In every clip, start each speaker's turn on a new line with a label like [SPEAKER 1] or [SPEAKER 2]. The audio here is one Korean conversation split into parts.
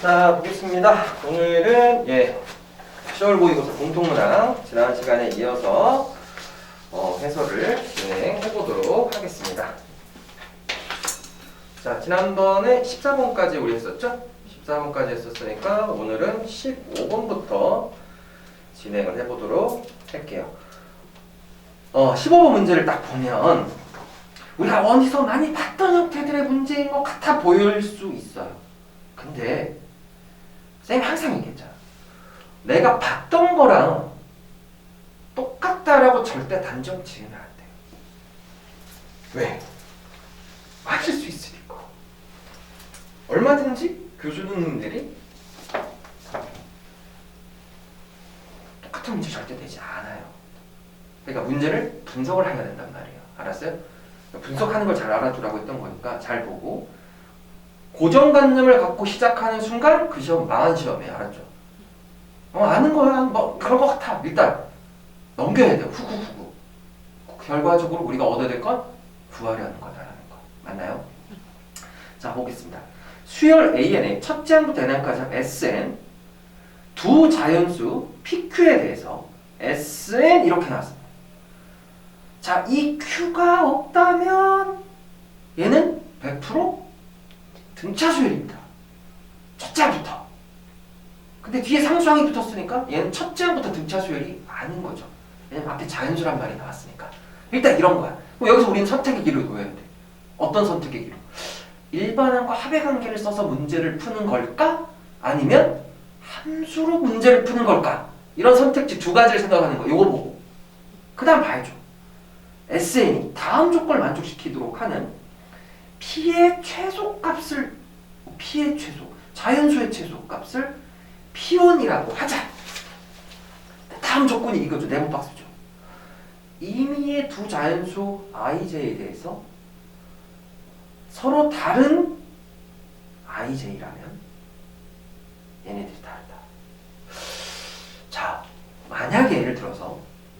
[SPEAKER 1] 자, 보겠습니다. 오늘은 10월 모의고사 공통문항 지난 시간에 이어서 해설을 진행해 보도록 하겠습니다. 자, 지난번에 14번까지 우리 했었죠? 14번까지 했었으니까 오늘은 15번부터 진행을 해 보도록 할게요. 15번 문제를 딱 보면 우리가 어디서 많이 봤던 형태들의 문제인 것 같아 보일 수 있어요. 근데 쌤이 항상 얘기했잖아. 내가 봤던 거랑 똑같다라고 절대 단정 지으면 안 돼요. 왜? 맞을 수 있으니까. 얼마든지 교수님들이 똑같은 문제 절대 되지 않아요. 그러니까 문제를 분석을 해야 된단 말이에요. 알았어요? 분석하는 걸 잘 알아두라고 했던 거니까 잘 보고 고정관념을 갖고 시작하는 순간 그 시험 망한 시험이에요. 알았죠? 아는 거야. 뭐 그런 거 같아. 일단 넘겨야 돼요. 후후후후. 결과적으로 우리가 얻어야 될 건 구하려는 거다라는 거. 맞나요? 자, 보겠습니다. 수열 AN의 첫째 항부터 n항까지 SN 두 자연수 PQ에 대해서 SN 이렇게 나왔습니다. 자, 이 Q가 없다면 얘는 100% 등차수열입니다. 첫째 항부터. 근데 뒤에 상수항이 붙었으니까 얘는 첫째 항부터 등차수열이 아닌 거죠. 왜냐면 앞에 자연수란 말이 나왔으니까. 일단 이런 거야. 그럼 여기서 우리는 선택의 길을 놓아야 돼. 어떤 선택의 길을? 일반항과 합의관계를 써서 문제를 푸는 걸까? 아니면 함수로 문제를 푸는 걸까? 이런 선택지 두 가지를 생각하는 거. 요거 보고. 그 다음 봐야죠. SN이 다음 조건을 만족시키도록 하는 P의 최소값을 P의 최소, 자연수의 최소값을 P1이라고 하자. 다음 조건이 이거죠. 네모 박스죠. 임의의 두 자연수 IJ에 대해서 서로 다른 IJ라면 얘네들이 다르다. 자, 만약에 예를 들어서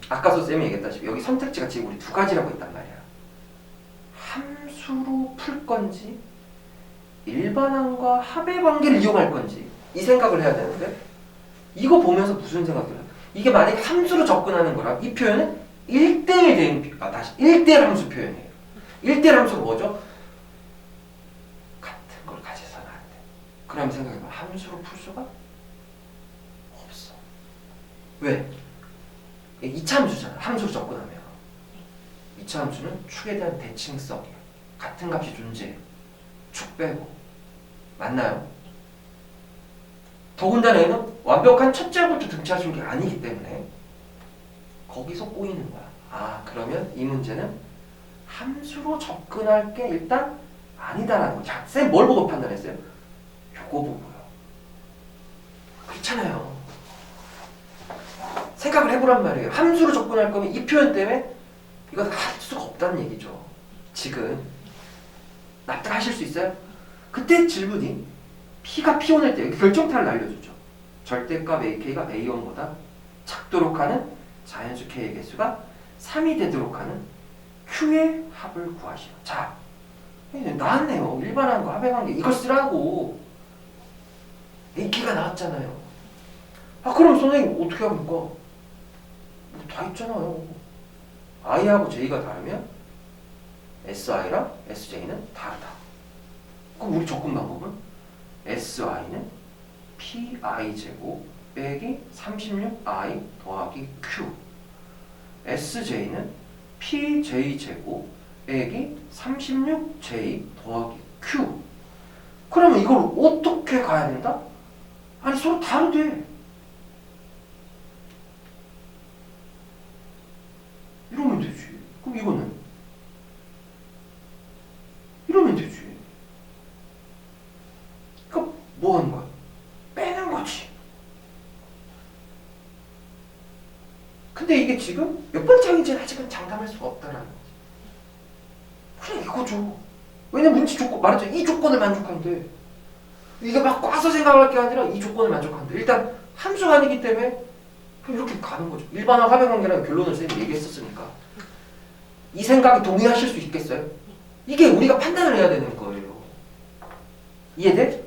[SPEAKER 1] 아까 쌤이 얘기했다시피 여기 선택지가 지금 우리 두 가지라고 했단 말이야. 함수로 풀 건지 일반항과 합의 관계를 이용할 건지 이 생각을 해야 되는데 이거 보면서 무슨 생각이 들어요? 이게 만약에 함수로 접근하는 거라 이 표현은 1대1 대응, 다시 1대1 함수 표현이에요. 1대1 함수가 뭐죠? 같은 걸 가져서는 안 돼. 그럼 생각해봐. 함수로 풀 수가 없어. 왜? 2차 함수잖아. 함수로 접근하면 2차 함수는 축에 대한 대칭성이에요. 같은 값이 존재해요. 축 빼고. 맞나요? 더군다나 얘는 완벽한 첫째 항부터 등차수는 게 아니기 때문에 거기서 꼬이는 거야. 아, 그러면 이 문제는 함수로 접근할 게 일단 아니다라는 거. 자, 쌤 뭘 보고 판단했어요? 요거 보고요. 그렇잖아요. 생각을 해보란 말이에요. 함수로 접근할 거면 이 표현 때문에 이거 할 수가 없다는 얘기죠. 지금 납득하실 수 있어요? 그때 질문이 P가 P1일 때 결정타를 날려주죠. 절대값 AK가 A1보다 작도록 하는 자연수 K의 개수가 3이 되도록 하는 Q의 합을 구하시오. 자, 나왔네요. 일반항과 합의관계 이걸 쓰라고. AK가 나왔잖아요. 아, 그럼 선생님 어떻게 합니까? 뭐 다 있잖아요. I하고 J가 다르면 SI랑 SJ는 다르다. 그럼 우리 접근 방법은 SI는 PI제곱 빼기 36I 더하기 Q SJ는 PJ제곱 빼기 36J 더하기 Q. 그러면 이걸 어떻게 가야 된다? 아니 서로 다르대. 이러면 되지. 그럼 이거는 이러면 되지. 그러니까 뭐 하는 거야? 빼는 거지. 근데 이게 지금 몇 번째 항인지는 아직은 장담할 수가 없다라는 거지. 그냥 이거죠. 왜냐면 문제 조건 말했죠. 이 조건을 만족한대. 이게 막 꽈서 생각할 게 아니라 이 조건을 만족한대. 일단 함수가 아니기 때문에 그럼 이렇게 가는 거죠. 일반항 합의관계라는 결론을 쌤이 얘기했었으니까. 이 생각이 동의하실 수 있겠어요? 이게 우리가 판단을 해야 되는 거예요. 이해돼?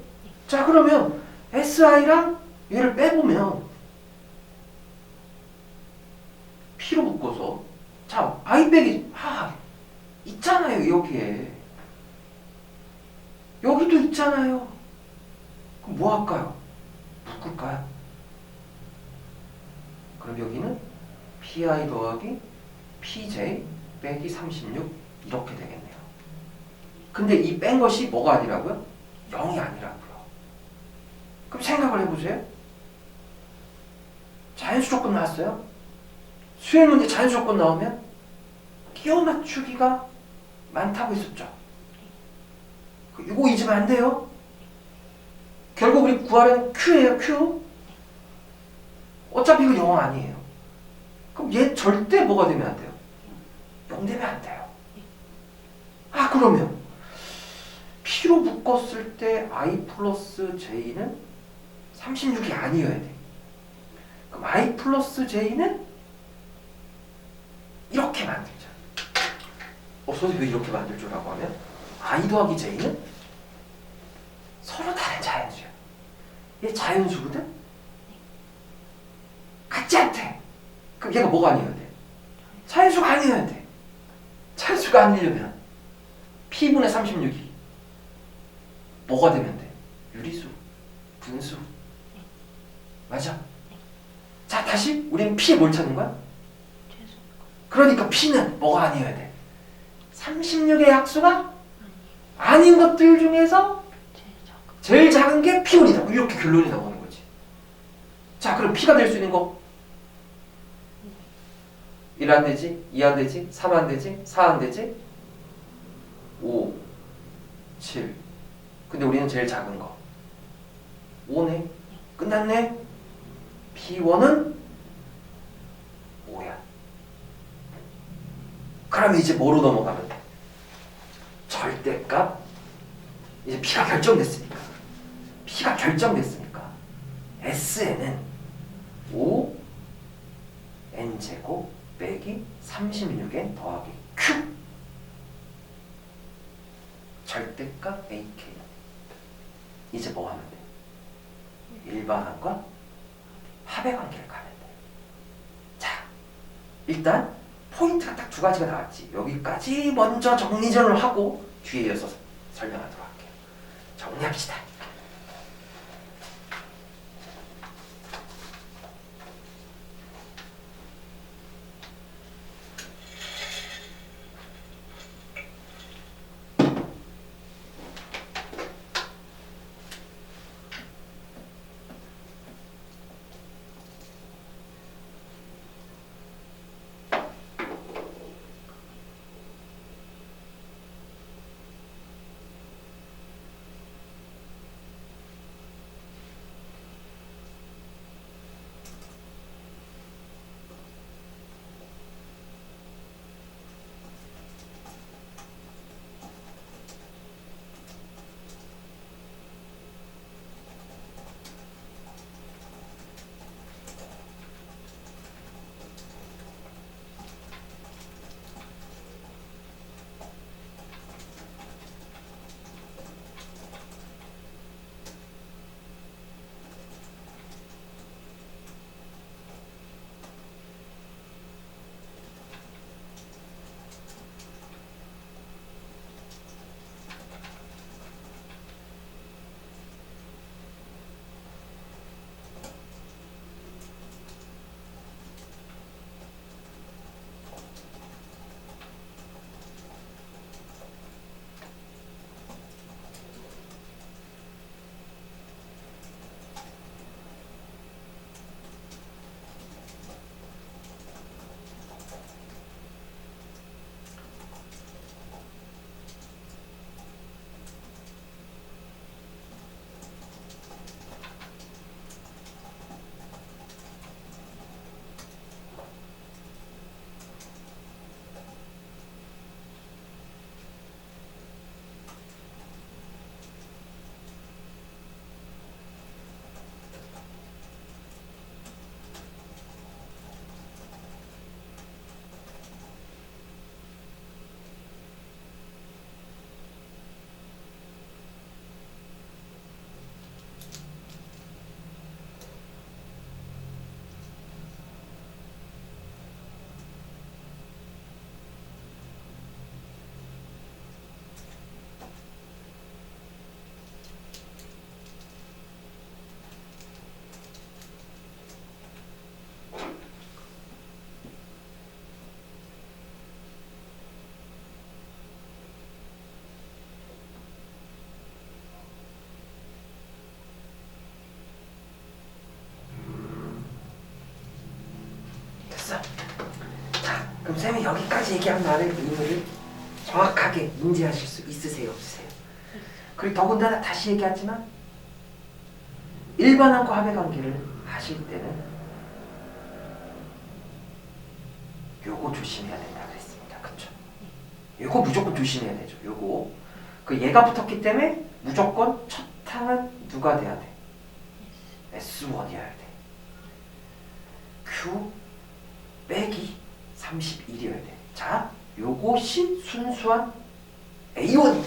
[SPEAKER 1] 자, 그러면 SI랑 얘를 빼보면 P로 묶어서 자 I 빼기 있잖아요. 여기에 여기도 있잖아요. 그럼 뭐 할까요? 묶을까요? 그럼 여기는 PI 더하기 PJ 빼기 36 이렇게 되겠네요. 근데 이 뺀 것이 뭐가 아니라고요? 0이 아니라고요. 그럼 생각을 해보세요. 자연수 조건 나왔어요? 수행 문제 자연수 조건 나오면 끼워 맞추기가 많다고 했었죠. 이거 잊으면 안 돼요. 결국 우리 구하는 Q예요. Q. 어차피 이거 0 아니에요. 그럼 얘 절대 뭐가 되면 안 돼요? 0 되면 안 돼요. 그러면 P로 묶었을 때 I 플러스 J는 36이 아니어야 돼. 그럼 I 플러스 J는 이렇게 만들자. 선생님 왜 이렇게 만들 줄 라고 하면 I 더하기 J는 서로 다른 자연수야. 얘 자연수거든? 같지 않대. 그럼 얘가 뭐가 아니어야 돼? 자연수가 아니어야 돼. 자연수가 아니려면 P분의 36이 뭐가 되면 돼? 유리수, 분수. 맞아? 자, 다시 우리는 P에 뭘 찾는 거야? 그러니까 P는 뭐가 아니어야 돼? 36의 약수가 아닌 것들 중에서 제일 작은 게 P1이다. 이렇게 결론이 나오는 거지. 자, 그럼 P가 될 수 있는 거 1 안 되지, 2 안 되지, 3 안 되지, 4 안 되지, 5, 7. 근데 우리는 제일 작은 거 5네. 끝났네. P1은 5야. 그러면 이제 뭐로 넘어가면 돼? 절대값. 이제 P가 결정됐으니까. P가 결정됐으니까 S에는 5 N제곱 빼기 36N 더하기 Q. 절대값 AK. 이제 뭐 하면 돼? 일반항과 합의 관계를 가면 돼. 자, 일단 포인트가 딱 2가지가 나왔지. 여기까지 먼저 정리전을 하고 뒤에 이어서 설명하도록 할게요. 정리합시다. 그럼 쌤이 여기까지 얘기한 말의 의미를 정확하게 인지하실 수 있으세요, 없으세요? 그리고 더군다나 다시 얘기하지만 일반항과 합의 관계를 하실 때는 요거 조심해야 된다 그랬습니다. 그쵸? 요거 무조건 조심해야 되죠. 요거 그 얘가 붙었기 때문에 무조건 첫 항은 누가 돼야 돼? S1이어야 돼. Q 빼기 31이어야 돼. 자, 요것이 순수한 A1입니다.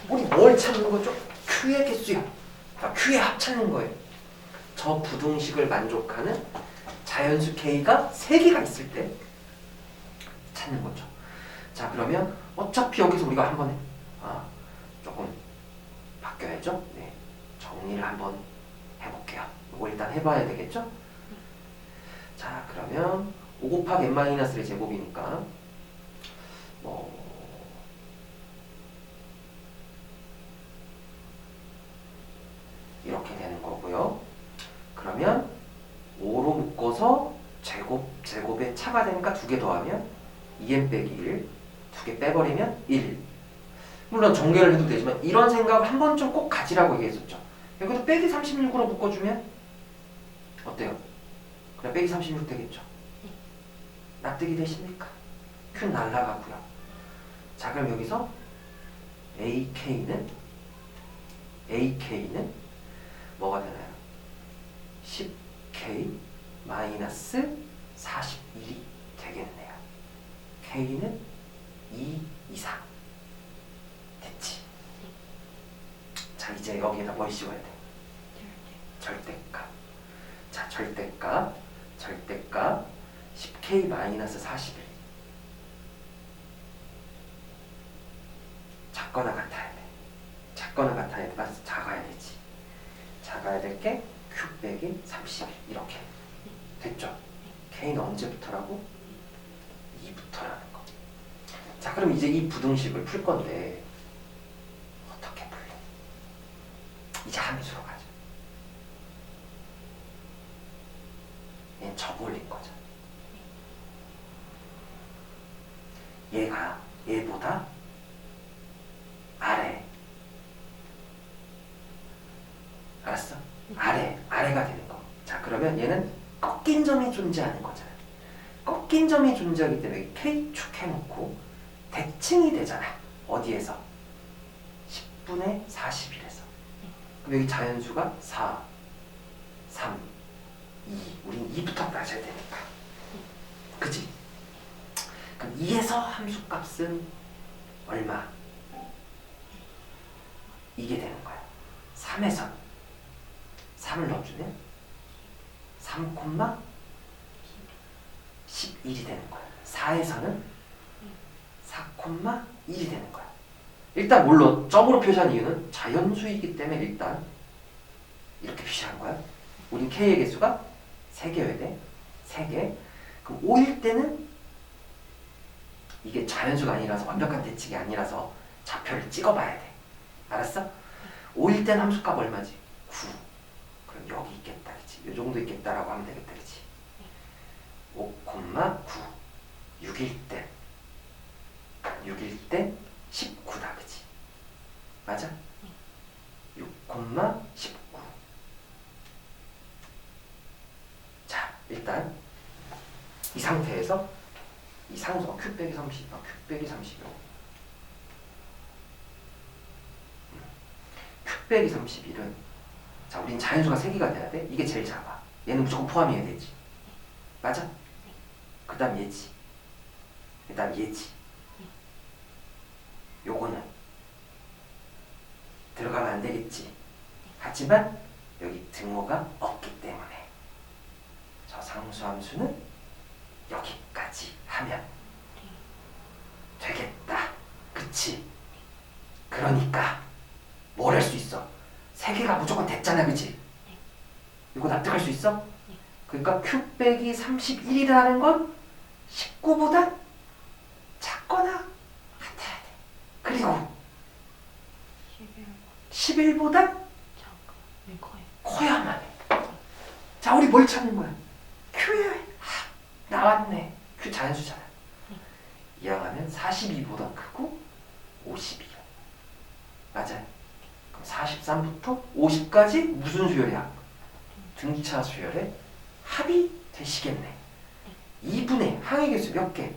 [SPEAKER 1] 우리 뭘 찾는 거죠? Q의 개수야. Q의 합 찾는 거예요. 저 부등식을 만족하는 자연수 K가 3개가 있을 때 찾는 거죠. 자, 그러면 어차피 여기서 우리가 한 번에 조금 바뀌어야죠. 네, 정리를 한번 해볼게요. 이거 일단 해봐야 되겠죠? 자, 그러면 5 곱하기 n-의 제곱이니까 이렇게 되는 거고요. 그러면 5로 묶어서 제곱에 차가 되니까 2개 더하면 2n 빼기 1, 2개 빼버리면 1. 물론 정계를 해도 되지만 이런 생각을 한 번쯤 꼭 가지라고 얘기했었죠. 여기도 빼기 36으로 묶어주면 어때요? 그냥 빼기 36 되겠죠. 납득이 되십니까? Q는 날라가고요. 자, 그럼 여기서 AK는 뭐가 되나요? 10K 마이너스 41이 되겠네요. K는 2 이상. 됐지? 자, 이제 여기에다 뭘 씌워야 돼? 절대값. 자, 절대값 10K 마이너스 41. 작거나 같아야 돼. 작거나 같아야 돼. 맞아, 작아야 되지. 작아야 될 게 Q 빼기 31 이렇게 됐죠? K는 언제부터라고? 2부터라는 거. 자, 그럼 이제 이 부등식을 풀 건데 어떻게 풀래? 이제 함수로 가자. 얘는 접올린 거죠. 얘가 얘보다 아래. 알았어? 아래가 되는 거. 자, 그러면 얘는 꺾인 점이 존재하는 거잖아. 꺾인 점이 존재하기 때문에 K축 해놓고 대칭이 되잖아. 어디에서? 10분의 41에서. 그럼 여기 자연수가 4, 3, 2. 우린 2부터 따져야 되니까. 그치? 그럼 2에서 함수값은 얼마? 이게 되는 거야. 3에서 3을 넣어주면 3, 11이 되는 거야. 4에서는 4, 1이 되는 거야. 일단 물론 점으로 표시한 이유는 자연수이기 때문에 일단 이렇게 표시한 거야. 우린 K의 개수가 3개여야 돼. 3개. 그럼 5일 때는 이게 자연수가 아니라서 완벽한 대칭이 아니라서 좌표를 찍어봐야 돼. 알았어? 5일 땐 함수값 얼마지? 9. 그럼 여기 있겠다, 그치? 요 정도 있겠다라고 하면 되겠다, 그치? 5, 9. 6일 때 19다, 그치? 맞아? 6, 19. 자, 일단 이 상태에서 이 상수가 Q 빼기 30, Q 빼기 30이요. Q 빼기 31은 자, 우린 자연수가 3개가 돼야 돼. 이게 제일 작아. 얘는 무조건 포함해야 되지. 맞아? 그 다음 얘지. 그 다음 얘지. 요거는 들어가면 안 되겠지. 하지만 여기 등호가 없기 때문에 저 상수함수는 여기까지 하면 되겠다. 그치? 그러니까 뭘 할 수 있어? 3개가 무조건 됐잖아, 그치? 이거 납득할 수 있어? 그러니까 Q 빼기 31이라는 건 19보다 작거나 같아야 돼. 그리고 11보다 커야만 해. 자, 우리 뭘 찾는 거야? Q의 합. 나왔네. Q 자연수잖아. 여기까지 무슨 수열이야? 등차 수열의 합이 되시겠네. 2분의 항의 개수 몇 개?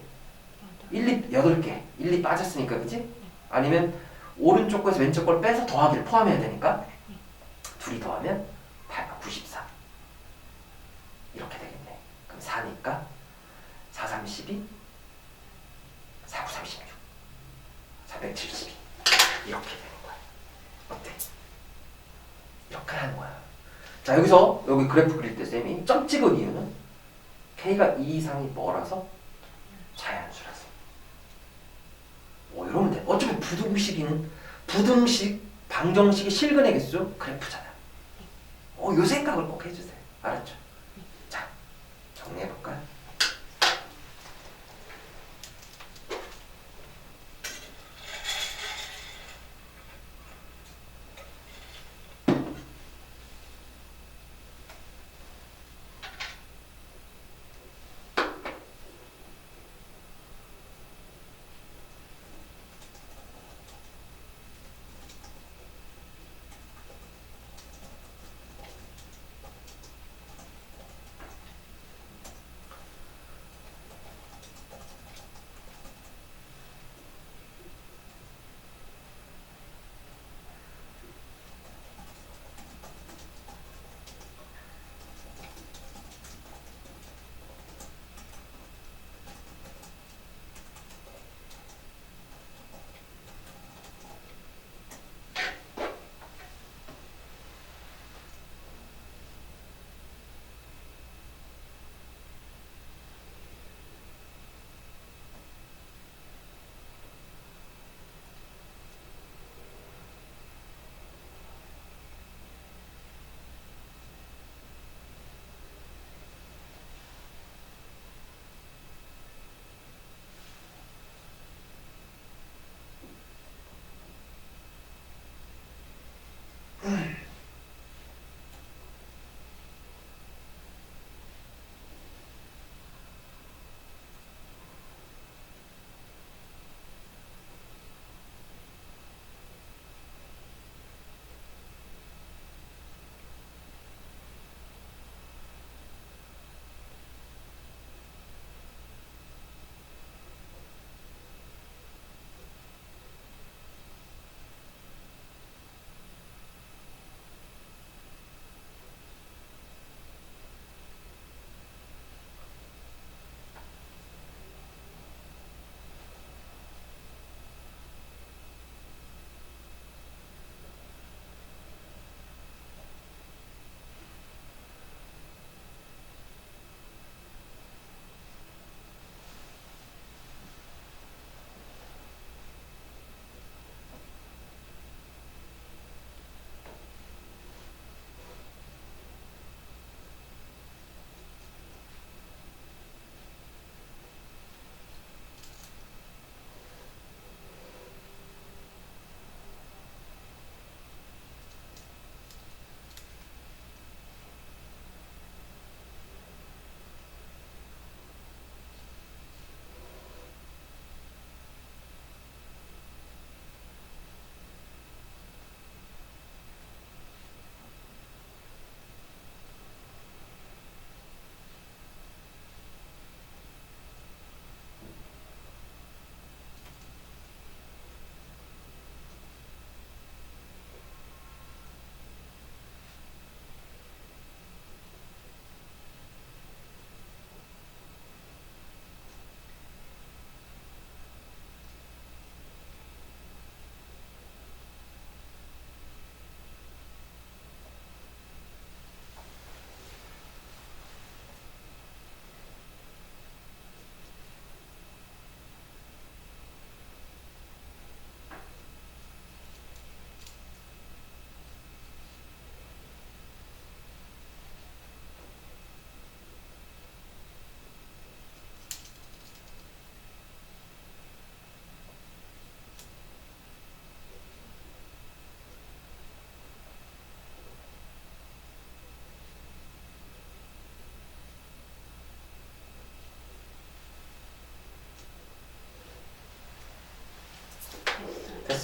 [SPEAKER 1] 1, 2, 8개. 1, 2 빠졌으니까 그치? 아니면 오른쪽 거에서 왼쪽 걸 빼서 더하기를 포함해야 되니까 둘이 더하면 94 이렇게 되겠네. 그럼 4니까 4, 32 4, 9, 36 472 이렇게 되는 거야. 어때? 이렇게 하는 거야. 자, 여기서 여기 그래프 그릴 때 쌤이 점 찍은 이유는 K가 2 이상이 뭐라서? 자연수라서. 이러면 돼. 어차피 부등식, 방정식의 실근의 개수 그래프잖아. 요 생각을 꼭 해주세요. 알았죠? 자, 정리해볼까요?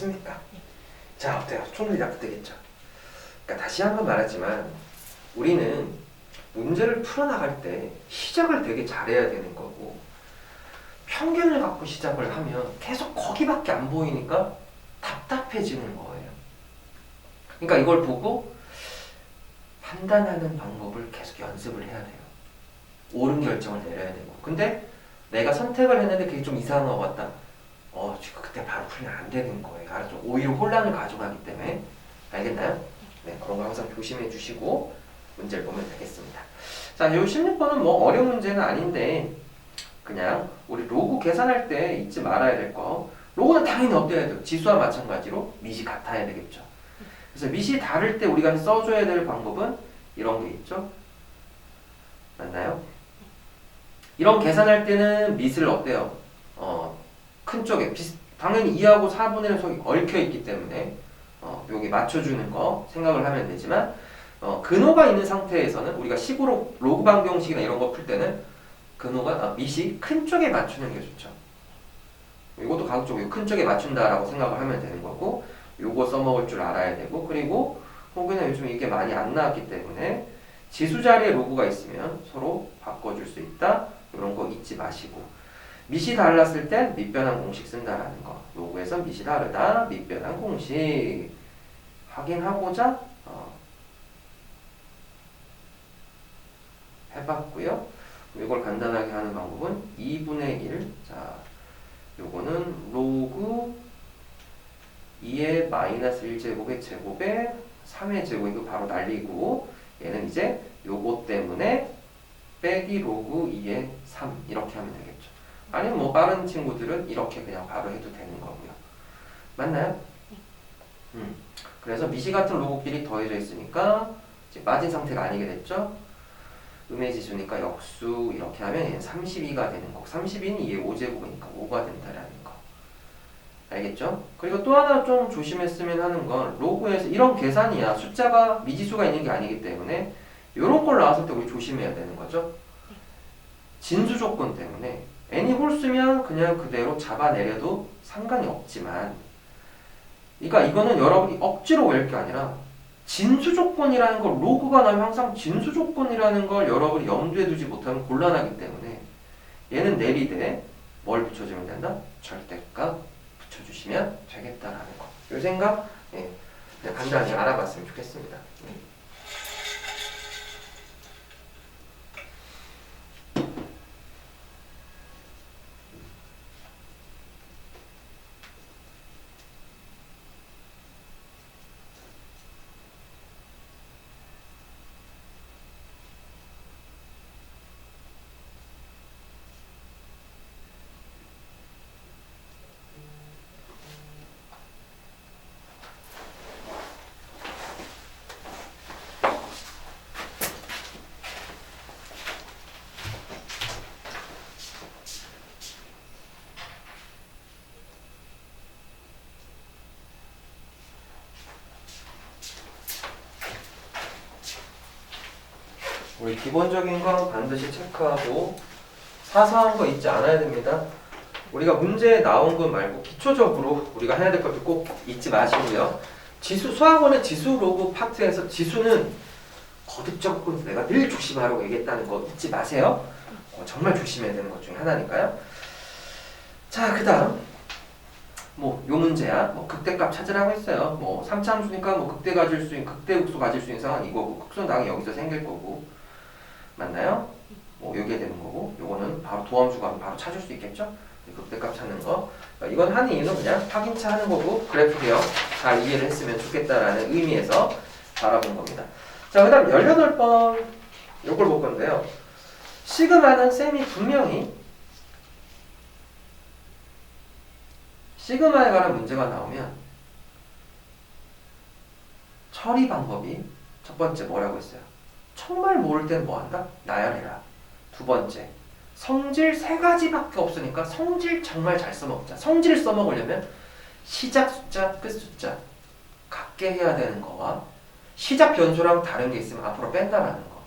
[SPEAKER 1] 됐습니까? 자, 어때요? 총론이 납득되겠죠? 그러니까 다시 한번 말하지만 우리는 문제를 풀어나갈 때 시작을 되게 잘해야 되는 거고 편견을 갖고 시작을 하면 계속 거기밖에 안 보이니까 답답해지는 거예요. 그러니까 이걸 보고 판단하는 방법을 계속 연습을 해야 돼요. 옳은 결정을 내려야 되고. 근데 내가 선택을 했는데 그게 좀 이상한 것 같다. 지금 그때 바로 풀면 안 되는 거예요. 알았죠? 오히려 혼란을 가져가기 때문에. 알겠나요? 네, 그런 거 항상 조심해 주시고 문제를 보면 되겠습니다. 자, 이 16번은 뭐 어려운 문제는 아닌데 그냥 우리 로그 계산할 때 잊지 말아야 될 거. 로그는 당연히 어때야 돼요? 지수와 마찬가지로 밑이 같아야 되겠죠. 그래서 밑이 다를 때 우리가 써줘야 될 방법은 이런 게 있죠. 맞나요? 이런 계산할 때는 밑을 어때요? 큰 쪽에 당연히 2하고 4분의 1 속이 얽혀 있기 때문에 여기 맞춰주는 거 생각을 하면 되지만 근호가 있는 상태에서는 우리가 식으로 로그 방정식이나 이런 거 풀 때는 근호가 밑이 큰 쪽에 맞추는 게 좋죠. 이것도 가급적이고 큰 쪽에 맞춘다라고 생각을 하면 되는 거고 요거 써먹을 줄 알아야 되고 그리고 혹은 요즘 이게 많이 안 나왔기 때문에 지수 자리에 로그가 있으면 서로 바꿔줄 수 있다. 이런 거 잊지 마시고 밑이 달랐을 땐 밑변환 공식 쓴다라는 거. 로그에서 밑이 다르다. 밑변환 공식 확인하고자 해봤고요. 이걸 간단하게 하는 방법은 2분의 1. 자, 요거는 로그 2의 마이너스 1제곱의 제곱에 3의 제곱 이거 바로 날리고 얘는 이제 요거 때문에 빼기 로그 2의 3 이렇게 하면 되겠죠. 아니면 뭐 빠른 친구들은 이렇게 그냥 바로 해도 되는 거고요. 맞나요? 그래서 미시 같은 로그끼리 더해져 있으니까 이제 빠진 상태가 아니게 됐죠. 음의 지수니까 역수 이렇게 하면 얘는 32가 되는 거. 32는 2의 5제곱이니까 5가 된다라는 거. 알겠죠? 그리고 또 하나 좀 조심했으면 하는 건 로그에서 이런 계산이야. 숫자가 미지수가 있는 게 아니기 때문에 이런 걸 나왔을 때 우리 조심해야 되는 거죠. 진수 조건 때문에 n이 홀수면 그냥 그대로 잡아내려도 상관이 없지만 그러니까 이거는 여러분이 억지로 외울 게 아니라 진수 조건이라는 걸 로그가 나면 항상 진수 조건이라는 걸 여러분이 염두에 두지 못하면 곤란하기 때문에 얘는 내리되 뭘 붙여주면 된다? 절대값 붙여주시면 되겠다라는 거. 이 생각 간단히 알아봤으면 좋겠습니다. 우리 기본적인 거 반드시 체크하고 사소한 거 잊지 않아야 됩니다. 우리가 문제에 나온 것 말고 기초적으로 우리가 해야 될 것도 꼭 잊지 마시고요. 지수 수학원의 지수 로그 파트에서 지수는 거듭적으로 내가 늘 조심하라고 얘기했다는 거 잊지 마세요. 정말 조심해야 되는 것 중에 하나니까요. 자, 그 다음 요 문제야. 극대값 찾으라고 했어요. 3차함수니까 극대 가질 수 있는 극대극소 가질 수 있는 상황은 이거고 극소는 당연히 여기서 생길 거고 맞나요? 여기에 되는 거고 요거는 바로 도함수가 하면 바로 찾을 수 있겠죠? 극대값 찾는 거. 이건 하는 이유는 그냥 확인차 하는 거고 그래프게요. 잘 이해를 했으면 좋겠다라는 의미에서 바라본 겁니다. 자, 그 다음 18번 요걸 볼 건데요. 시그마는 쌤이 분명히 시그마에 관한 문제가 나오면 처리 방법이 첫 번째 뭐라고 했어요? 정말 모를 땐 뭐한다? 나열해라. 두 번째 성질 세 가지밖에 없으니까 성질 정말 잘 써먹자. 성질 써먹으려면 시작 숫자, 끝 숫자 같게 해야 되는 거와 시작 변수랑 다른 게 있으면 앞으로 뺀다라는 거.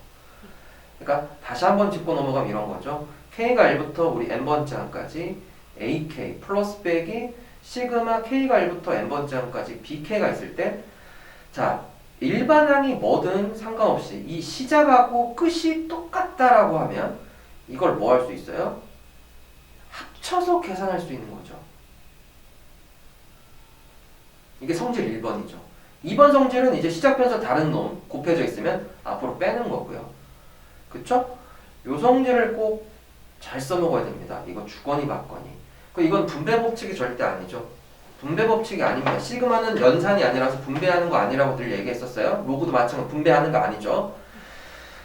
[SPEAKER 1] 그러니까 다시 한번 짚고 넘어가면 이런 거죠. K가 1부터 우리 n번째 항까지 AK 플러스 빼기 시그마 K가 1부터 n번째 항까지 BK가 있을 때 자, 일반항이 뭐든 상관없이 이 시작하고 끝이 똑같다라고 하면 이걸 뭐 할 수 있어요? 합쳐서 계산할 수 있는 거죠. 이게 성질 1번이죠. 2번 성질은 이제 시작 변수 다른 놈 곱해져 있으면 앞으로 빼는 거고요. 그쵸? 요 성질을 꼭 잘 써먹어야 됩니다. 이거 주거니 받거니. 이건 분배 법칙이 절대 아니죠. 분배 법칙이 아닙니다. 시그마는 연산이 아니라서 분배하는 거 아니라고 늘 얘기했었어요. 로그도 마찬가지로 분배하는 거 아니죠.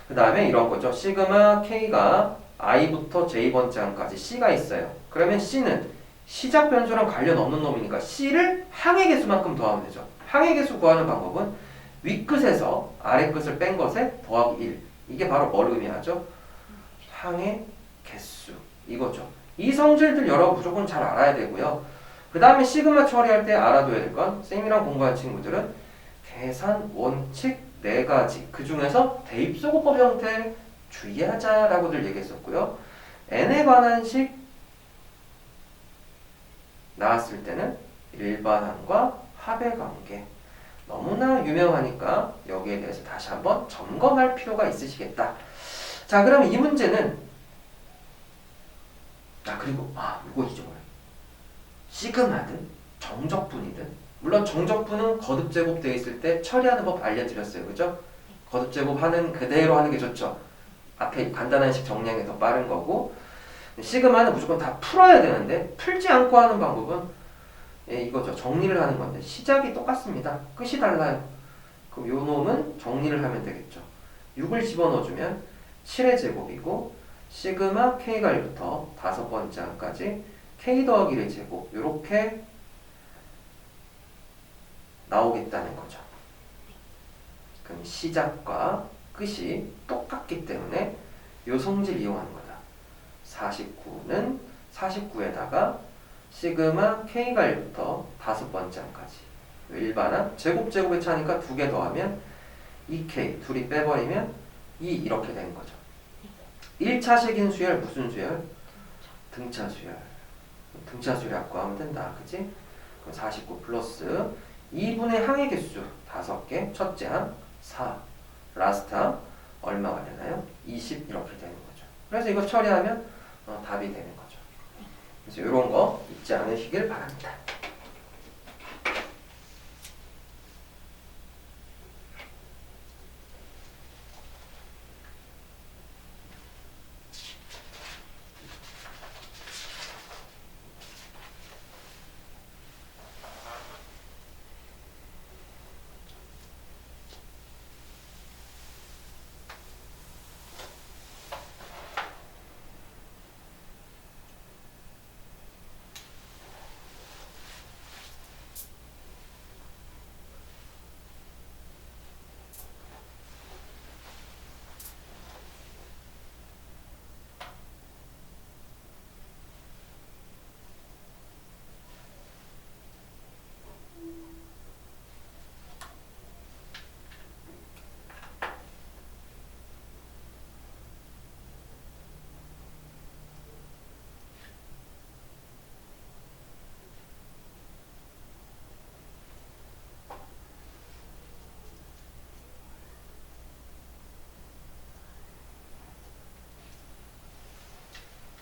[SPEAKER 1] 그 다음에 이런 거죠. 시그마 K가 I부터 J번째 항까지 C가 있어요. 그러면 C는 시작 변수랑 관련 없는 놈이니까 C를 항의 개수만큼 더하면 되죠. 항의 개수 구하는 방법은 윗끝에서 아래 끝을 뺀 것에 더하기 1. 이게 바로 뭘 의미하죠? 항의 개수. 이거죠. 이 성질들 여러분 무조건 잘 알아야 되고요. 그 다음에 시그마 처리할 때 알아둬야 될 건 쌤이랑 공부한 친구들은 계산 원칙 4가지 그 중에서 대입소거법 형태 주의하자라고들 얘기했었고요. n에 관한 식 나왔을 때는 일반항과 합의 관계 너무나 유명하니까 여기에 대해서 다시 한번 점검할 필요가 있으시겠다. 자, 그럼 이 문제는 그리고 이거 잊어버려. 시그마든 정적분이든 물론 정적분은 거듭 제곱되어 있을 때 처리하는 법 알려드렸어요. 그죠? 거듭 제곱하는 그대로 하는 게 좋죠. 앞에 간단한 식 정리하는 게 더 빠른 거고 시그마는 무조건 다 풀어야 되는데 풀지 않고 하는 방법은 이거죠. 정리를 하는 건데 시작이 똑같습니다. 끝이 달라요. 그럼 요 놈은 정리를 하면 되겠죠. 6을 집어넣어주면 7의 제곱이고 시그마 K가 1부터 5번째 항까지 K 더하기 1의 제곱 요렇게 나오겠다는 거죠. 그럼 시작과 끝이 똑같기 때문에 요 성질 이용하는 거다. 49는 49에다가 시그마 K가 1부터 5번째 항까지 일반항 제곱제곱의 차니까 2개 더하면 2K 둘이 빼버리면 2 이렇게 되는 거죠. 1차식인 수열 무슨 수열? 등차 수열. 등차 수열 구하면 된다. 그치? 그럼 49 플러스 2분의 항의 개수 5개 첫째 항 4 라스트 항 얼마가 되나요? 20 이렇게 되는 거죠. 그래서 이거 처리하면 답이 되는 거죠. 그래서 이런 거 잊지 않으시길 바랍니다.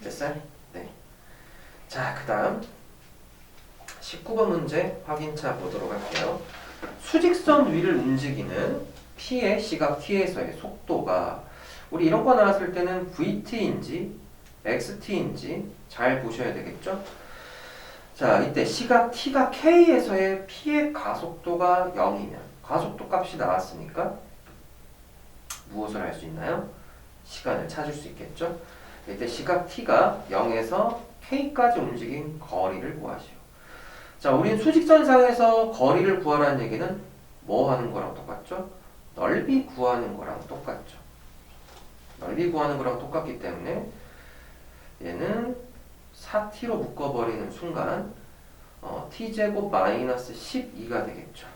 [SPEAKER 1] 됐어요? 네. 자, 그 다음 19번 문제 확인차 보도록 할게요. 수직선 위를 움직이는 P의 시각 T에서의 속도가 우리 이런 거 나왔을 때는 VT인지 XT인지 잘 보셔야 되겠죠? 자, 이때 시각 T가 K에서의 P의 가속도가 0이면 가속도 값이 나왔으니까 무엇을 할 수 있나요? 시간을 찾을 수 있겠죠? 이때 시각 T가 0에서 K까지 움직인 거리를 구하시오. 자, 우린 수직선상에서 거리를 구하라는 얘기는 뭐 하는 거랑 똑같죠? 넓이 구하는 거랑 똑같죠. 넓이 구하는 거랑 똑같기 때문에 얘는 4t로 묶어버리는 순간 t제곱 마이너스 12가 되겠죠.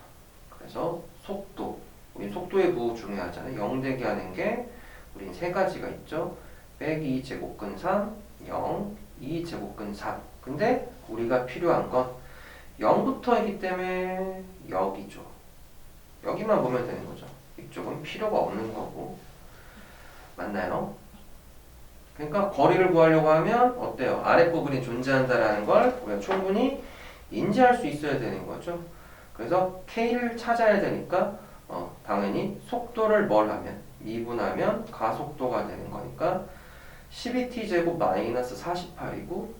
[SPEAKER 1] 그래서 속도, 우린 속도의 구호 중요하잖아요. 0 되게 하는 게 우린 세 가지가 있죠. 빼기 2제곱근 3, 0, 2제곱근 3. 근데 우리가 필요한 건 0부터이기 때문에 여기죠. 여기만 보면 되는 거죠. 이쪽은 필요가 없는 거고. 맞나요? 그러니까 거리를 구하려고 하면 어때요? 아랫부분이 존재한다라는 걸 우리가 충분히 인지할 수 있어야 되는 거죠. 그래서 K를 찾아야 되니까 당연히 속도를 뭘 하면? 미분하면 가속도가 되는 거니까 12t제곱 마이너스 48이고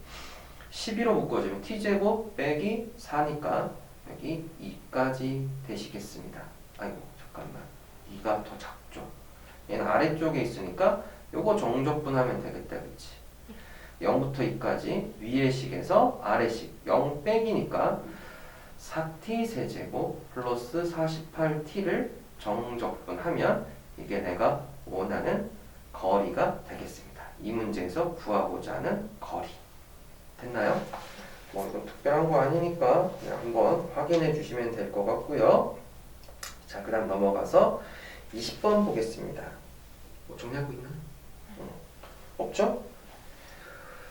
[SPEAKER 1] 12로 묶어주면 t제곱 빼기 4니까 여기 2까지 되시겠습니다. 아이고 잠깐만 2가 더 작죠. 얘는 아래쪽에 있으니까 요거 정적분하면 되겠다. 그치? 0부터 2까지 위의 식에서 아래식 0 빼기니까 4t 세제곱 플러스 48t를 정적분하면 이게 내가 원하는 거리가 되겠습니다. 이 문제에서 구하고자 하는 거리. 됐나요? 뭐 이건 특별한 거 아니니까 그냥 한번 확인해 주시면 될 것 같고요. 자, 그 다음 넘어가서 20번 보겠습니다. 뭐 정리하고 있나? 없죠?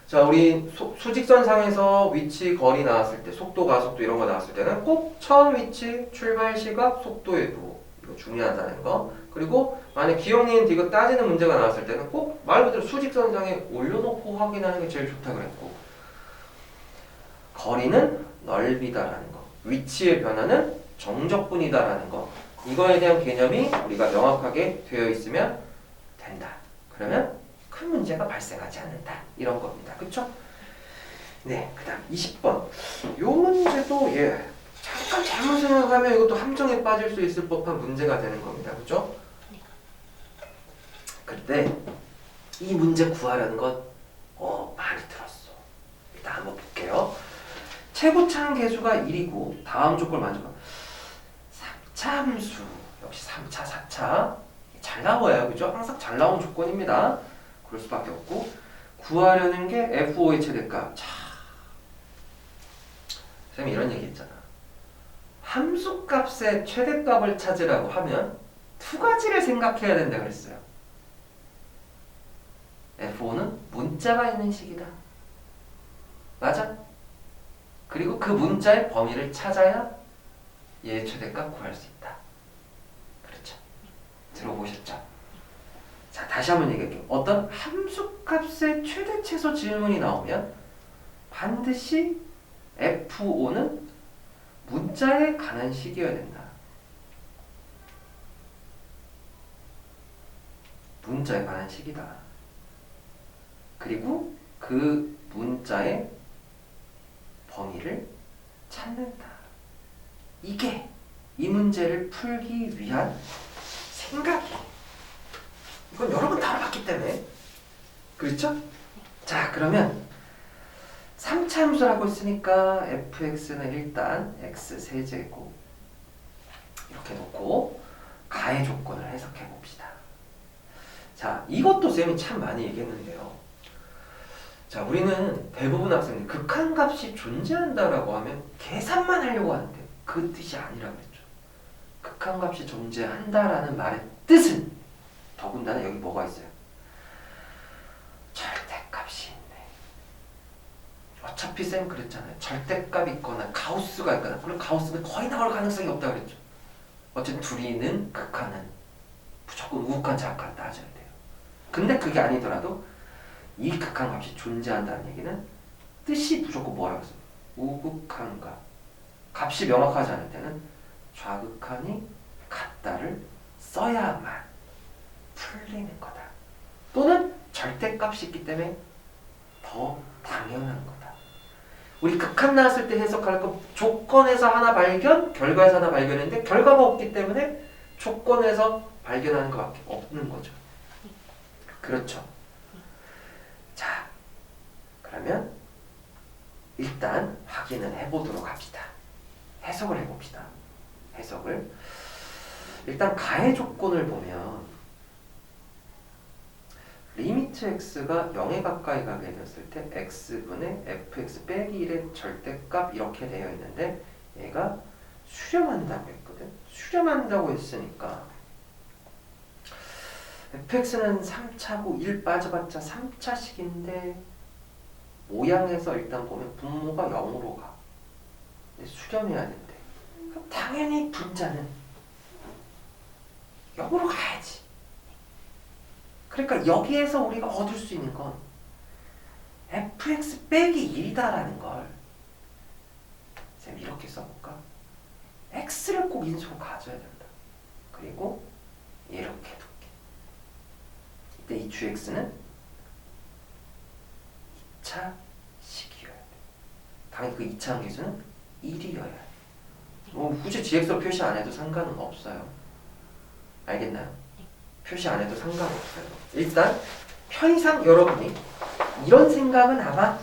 [SPEAKER 1] 자, 우리 수직선상에서 위치, 거리 나왔을 때, 속도, 가속도 이런 거 나왔을 때는 꼭 처음 위치, 출발 시각, 속도의 도 이거 중요하다는 거. 그리고 만약 기억니은 이거 따지는 문제가 나왔을 때는 꼭 말 그대로 수직선상에 올려놓고 확인하는 게 제일 좋다 그랬고, 거리는 넓이다라는 거, 위치의 변화는 정적분이다라는 거, 이거에 대한 개념이 우리가 명확하게 되어 있으면 된다. 그러면 큰 문제가 발생하지 않는다. 이런 겁니다. 그쵸? 네, 그 다음 20번. 요 문제도 잠깐 잘못 생각하면 이것도 함정에 빠질 수 있을 법한 문제가 되는 겁니다. 그죠? 그때 이 문제 구하려는 건 많이 들었어. 일단 한번 볼게요. 최고차항 계수가 1이고 다음 조건을 만족하면 3차 함수. 역시 3차, 4차 잘 나와요. 그죠? 항상 잘 나온 조건입니다. 그럴 수밖에 없고, 구하려는 게 f5의 최대값. 자, 선생님이 이런 얘기 했잖아. 함수값의 최대값을 찾으라고 하면 두 가지를 생각해야 된다 그랬어요. f5는 문자가 있는 식이다. 맞아? 그리고 그 문자의 범위를 찾아야 얘의 최대값 구할 수 있다. 그렇죠? 들어보셨죠? 자, 다시 한번 얘기할게요. 어떤 함수값의 최대 최소 질문이 나오면 반드시 F5는 문자에 관한 식이어야 된다. 문자에 관한 식이다. 그리고 그 문자의 범위를 찾는다. 이게 이 문제를 풀기 위한 생각이에요. 이건 여러 번 다뤄봤기 때문에. 그렇죠? 자, 그러면 3차 함수를 하고 있으니까 fx는 일단 x 세제곱 이렇게 놓고 가의 조건을 해석해 봅시다. 자, 이것도 쌤이 참 많이 얘기했는데요. 자, 우리는 대부분 학생들이 극한값이 존재한다라고 하면 계산만 하려고 하는데 그 뜻이 아니라고 그랬죠. 극한값이 존재한다라는 말의 뜻은 더군다나 여기 뭐가 있어요? 절대값이 있네. 어차피 쌤 그랬잖아요. 절대값이 있거나 가우스가 있거나, 물론 가우스는 거의 나올 가능성이 없다고 그랬죠. 어쨌든 둘이는 극한은 무조건 우극한 작한 따져야 돼요. 근데 그게 아니더라도 이 극한값이 존재한다는 얘기는 뜻이 무조건 뭐라고 했어요? 우극한 값. 값이 명확하지 않을 때는 좌극한이 같다를 써야만 풀리는 거다. 또는 절대값이 있기 때문에 더 당연한 거다. 우리 극한 나왔을 때 해석할 거 조건에서 하나 발견, 결과에서 하나 발견했는데 결과가 없기 때문에 조건에서 발견하는 것밖에 없는 거죠. 그렇죠. 자, 그러면 일단 확인을 해보도록 합시다. 해석을 해봅시다. 해석을. 일단 가의 조건을 보면 리미트 x가 0에 가까이 가게 됐을 때 x분의 fx 빼기 1의 절대값 이렇게 되어 있는데 얘가 수렴한다고 했거든. 수렴한다고 했으니까 fx는 3차고 1 빠져봤자 3차식인데 모양에서 일단 보면 분모가 0으로 가. 근데 수렴해야 된대. 그럼 당연히 분자는 역으로 가야지. 그러니까 여기에서 우리가 얻을 수 있는 건 fx 빼기 1이다라는 걸 쌤 이렇게 써볼까? x를 꼭 인수로 가져야 된다. 그리고 이렇게 둘게. 이때 이 gx는 2차 식이어야 돼. 당연히 그 2차 함계수는 1이어야 돼. 굳이 gx로 표시 안 해도 상관은 없어요. 알겠나요? 표시 안 해도 상관없어요. 일단 편의상 여러분이 이런 생각은 아마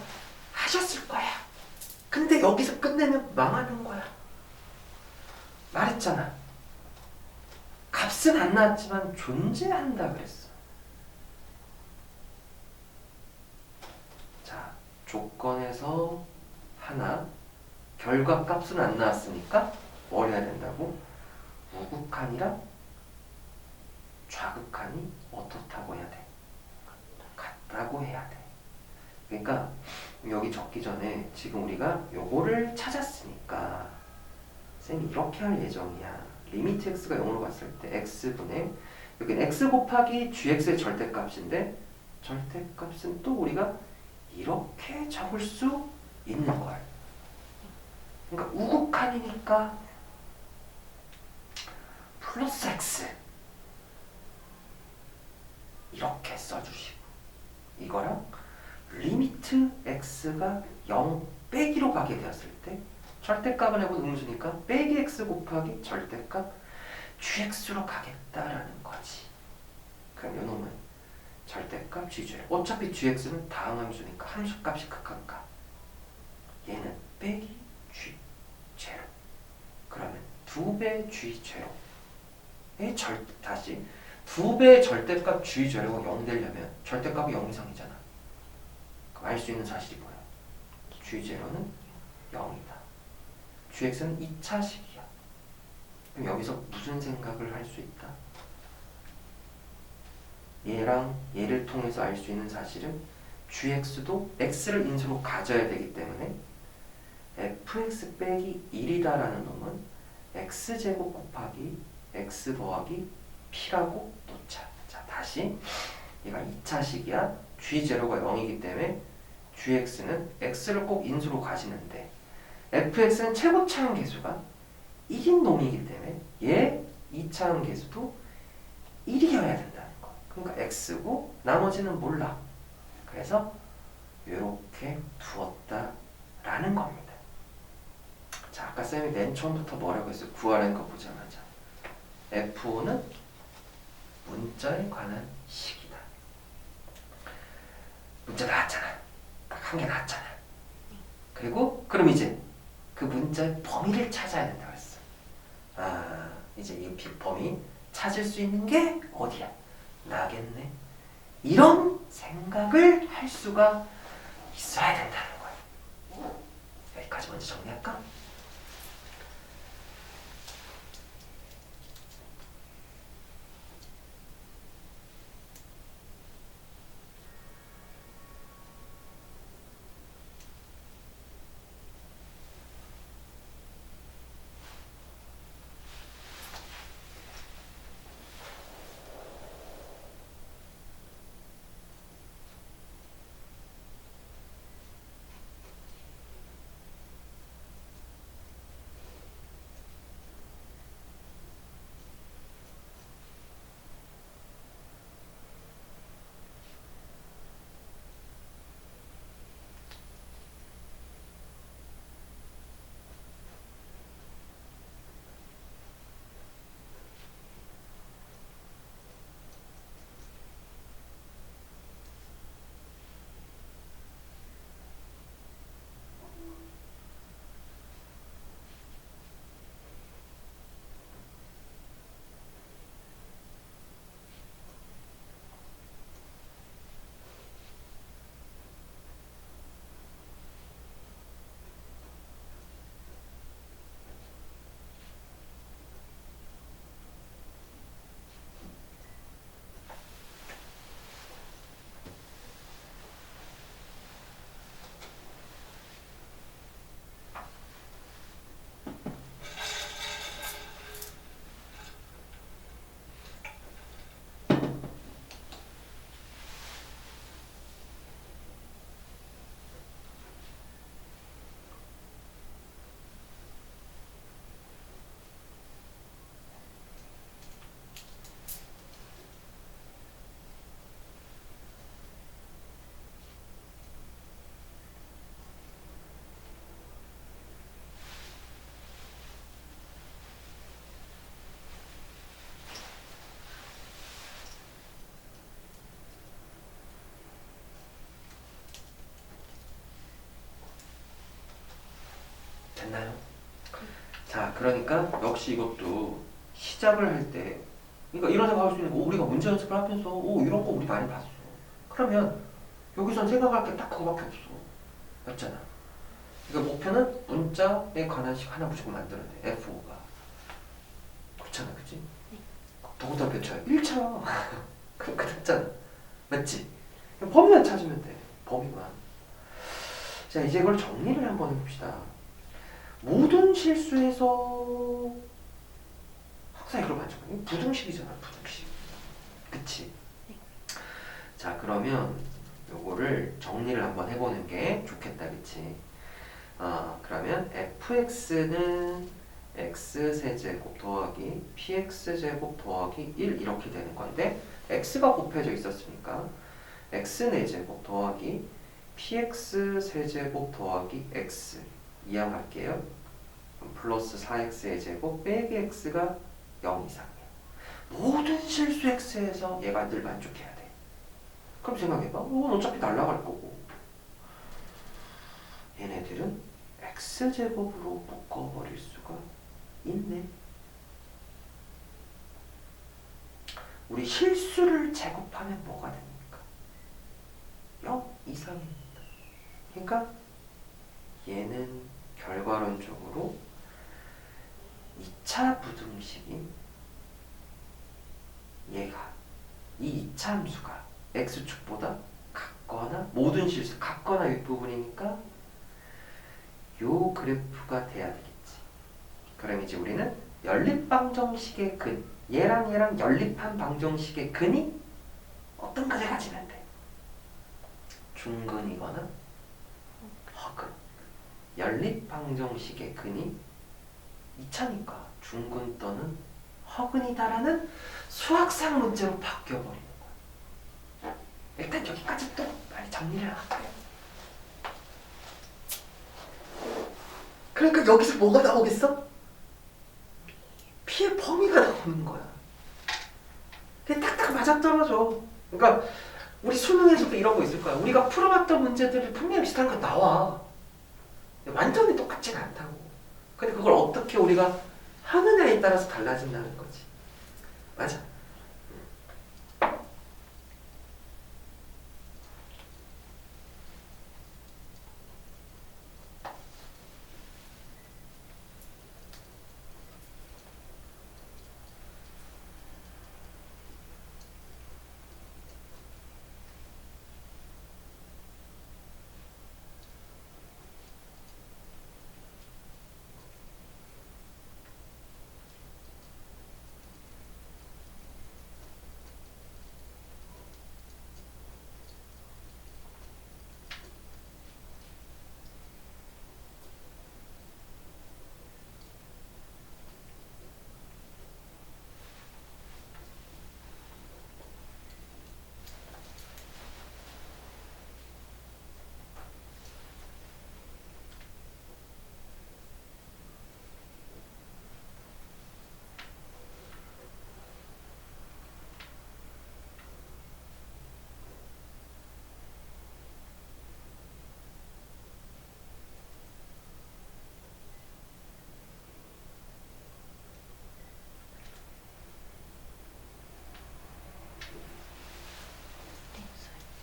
[SPEAKER 1] 하셨을 거야. 근데 여기서 끝내면 망하는 거야. 말했잖아. 값은 안 나왔지만 존재한다 그랬어. 자, 조건에서 하나, 결과 값은 안 나왔으니까 뭘 해야 된다고? 우극한이랑 좌극한이 어떻다고 해야 돼? 같다고 해야 돼. 그러니까 여기 적기 전에 지금 우리가 요거를 찾았으니까 쌤이 이렇게 할 예정이야. 리미트 x가 0으로 갔을 때 x분의 여기는 x 곱하기 gx의 절대값인데 절대값은 또 우리가 이렇게 적을 수 있는 걸. 그러니까 우극한이니까 플러스 x 이렇게 써주시고 이거랑 리미트 x가 0 빼기로 가게 되었을 때 절대값은 해본 음수니까 빼기 x 곱하기 절대값 gx로 가겠다라는 거지. 그럼 요놈은 절대값 g제로. 어차피 gx는 다음 함수니까 함수값이 극한값. 얘는 빼기 g제로. 그러면 2배 g제로의 다시 2배의 절대값 g제로가 0 되려면 절대값이 0 이상이잖아. 그럼 알 수 있는 사실이 뭐야? g제로는 0이다. gx는 2차식이야. 그럼 여기서 무슨 생각을 할 수 있다? 얘랑 얘를 통해서 알 수 있는 사실은 gx도 x를 인수로 가져야 되기 때문에 fx 빼기 1이다라는 놈은 x제곱 곱하기 x 더하기 p라고 놓자. 자, 다시 얘가 2차식이야. g제로가 0이기 때문에 gx는 x를 꼭 인수로 가지는데 fx는 최고차항 계수가 1인 놈이기 때문에 얘 2차항 계수도 1이어야 된다는 거. 그러니까 x고 나머지는 몰라. 그래서 이렇게 두었다라는 겁니다. 자, 아까 쌤이 맨 처음부터 뭐라고 했어요? 구하라는 거 보자마자 F5는 문자에 관한 식이다. 문자 나왔잖아. 딱 한 개 나왔잖아. 그리고 그럼 이제 그 문자의 범위를 찾아야 된다고 했어. 아, 이제 이 범위 찾을 수 있는 게 어디야? 나겠네. 이런 생각을 할 수가 있어야 된다는 거야. 여기까지 먼저 정리할까? 됐나요? 자, 그러니까 역시 이것도 시작을 할 때, 그러니까 이런 생각할 수 있는 거, 우리가 문제 연습을 하면서 이런 거 우리 많이 봤어. 그러면 여기선 생각할 게 딱 그거밖에 없어. 맞잖아. 그러니까 목표는 문자에 관한 식 하나 무조건 만들어야 돼. F5가. 그렇잖아, 그치? 더구나 몇 차야? 1차야. 그럼 끝났잖아. 맞지? 그냥 범위만 찾으면 돼. 범위만. 자, 이제 이걸 정리를 한번 해봅시다. 모든 실수에서 항상 이걸 만족하는 게 부등식이잖아. 부등식. 그치? 자, 그러면 요거를 정리를 한번 해보는 게 좋겠다. 그치? 그러면 fx는 x세제곱 더하기 px제곱 더하기 1 이렇게 되는 건데 x가 곱해져 있었으니까 x네제곱 더하기 px세제곱 더하기 x 이항할게요. 플러스 4x의 제곱 빼기 x가 0 이상이야. 모든 실수 x에서 얘가 늘 만족해야 돼. 그럼 생각해봐. 이건 어차피 날아갈 거고 얘네들은 x제곱으로 묶어버릴 수가 있네. 우리 실수를 제곱하면 뭐가 됩니까? 0 이상입니다. 그러니까 얘는 결과론적으로 2차 부등식인 얘가 이 2차 함수가 x축보다 같거나 모든 실수 같거나 윗부분이니까 요 그래프가 돼야 되겠지. 그럼 이제 우리는 연립방정식의 근, 얘랑 연립한 방정식의 근이 어떤 것을 가지면 돼? 중근이거나 허근. 연립방정식의 근이 2차니까 중근 또는 허근이다라는 수학상 문제로 바뀌어버리는 거야. 일단 여기까지 또 빨리 정리를 할까요? 그러니까 여기서 뭐가 나오겠어? 피해 범위가 나오는 거야. 그게 딱딱 맞아떨어져. 그러니까 우리 수능에서도 이런 거 있을 거야. 우리가 풀어봤던 문제들이 분명히 비슷한 거 나와. 완전히 똑같지는 않다고. 근데 그걸 어떻게 우리가 하느냐에 따라서 달라진다는 거지. 맞아.